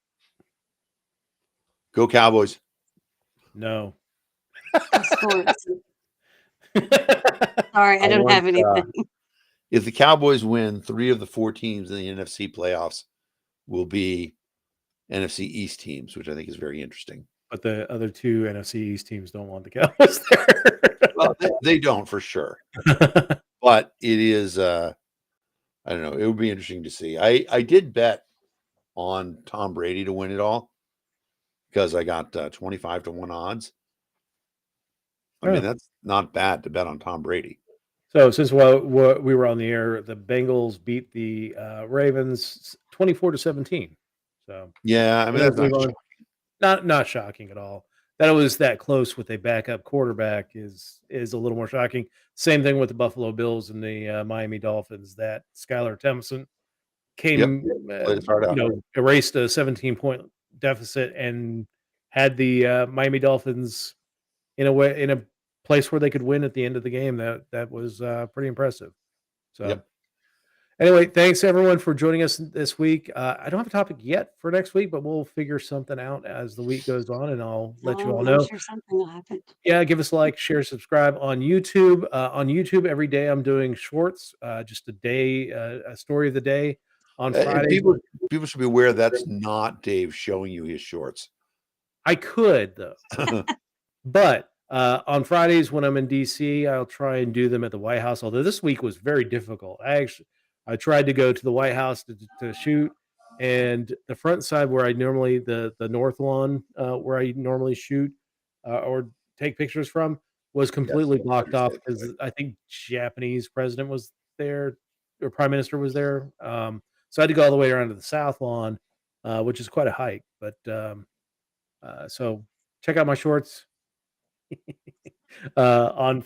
Go Cowboys. No. Sports. Sorry, I don't have anything. If the Cowboys win, 3 of the 4 teams in the NFC playoffs will be NFC East teams, which I think is very interesting. But the other 2 NFC East teams don't want the Cowboys there. Well, they don't for sure. But it is, I don't know. It would be interesting to see. I did bet on Tom Brady to win it all because I got 25 to 1 odds. I mean, that's not bad to bet on Tom Brady. So since we were on the air, the Bengals beat the Ravens 24-17. So yeah, I mean that's not shocking at all. That it was that close with a backup quarterback is a little more shocking. Same thing with the Buffalo Bills and the Miami Dolphins. That Skylar Thompson came, erased a 17-point deficit and had the Miami Dolphins in a place where they could win at the end of the game. That was pretty impressive. So anyway, thanks everyone for joining us this week. I don't have a topic yet for next week, but we'll figure something out as the week goes on, and I'll let you all know. I'm sure something will happen. Yeah, give us a like, share, subscribe on YouTube. On YouTube, every day I'm doing shorts, just a story of the day on Friday. People should be aware that's not Dave showing you his shorts. I could though, but on Fridays when I'm in DC, I'll try and do them at the White House. Although this week was very difficult. I tried to go to the White House to shoot, and the front side where I normally the north lawn where I normally shoot or take pictures from was completely blocked off because I think Japanese president was there or prime minister was there. So I had to go all the way around to the south lawn, which is quite a hike. But so check out my shorts on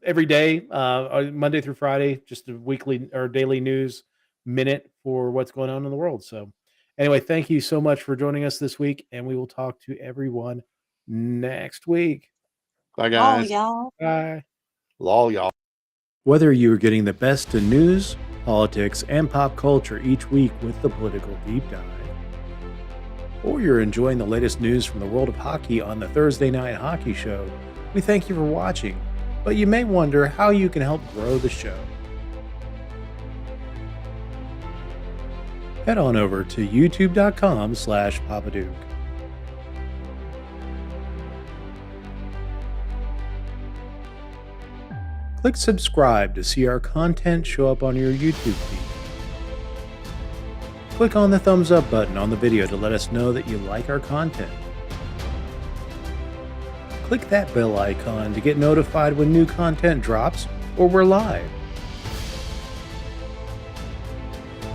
every day, Monday through Friday, just a weekly or daily news minute for what's going on in the world. So anyway, thank you so much for joining us this week, and we will talk to everyone next week. Bye, Oh, guys. y'all. Bye. Lol, y'all. Whether you're getting the best in news, politics, and pop culture each week with the Political Deep Dive, or you're enjoying the latest news from the world of hockey on the Thursday Night Hockey Show, we thank you for watching, but you may wonder how you can help grow the show. Head on over to youtube.com/Papaduke. Click subscribe to see our content show up on your YouTube feed. Click on the thumbs up button on the video to let us know that you like our content. Click that bell icon to get notified when new content drops or we're live.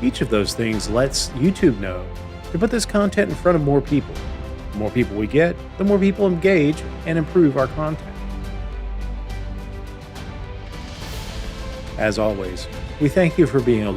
Each of those things lets YouTube know to put this content in front of more people. The more people we get, the more people engage and improve our content. As always, we thank you for being a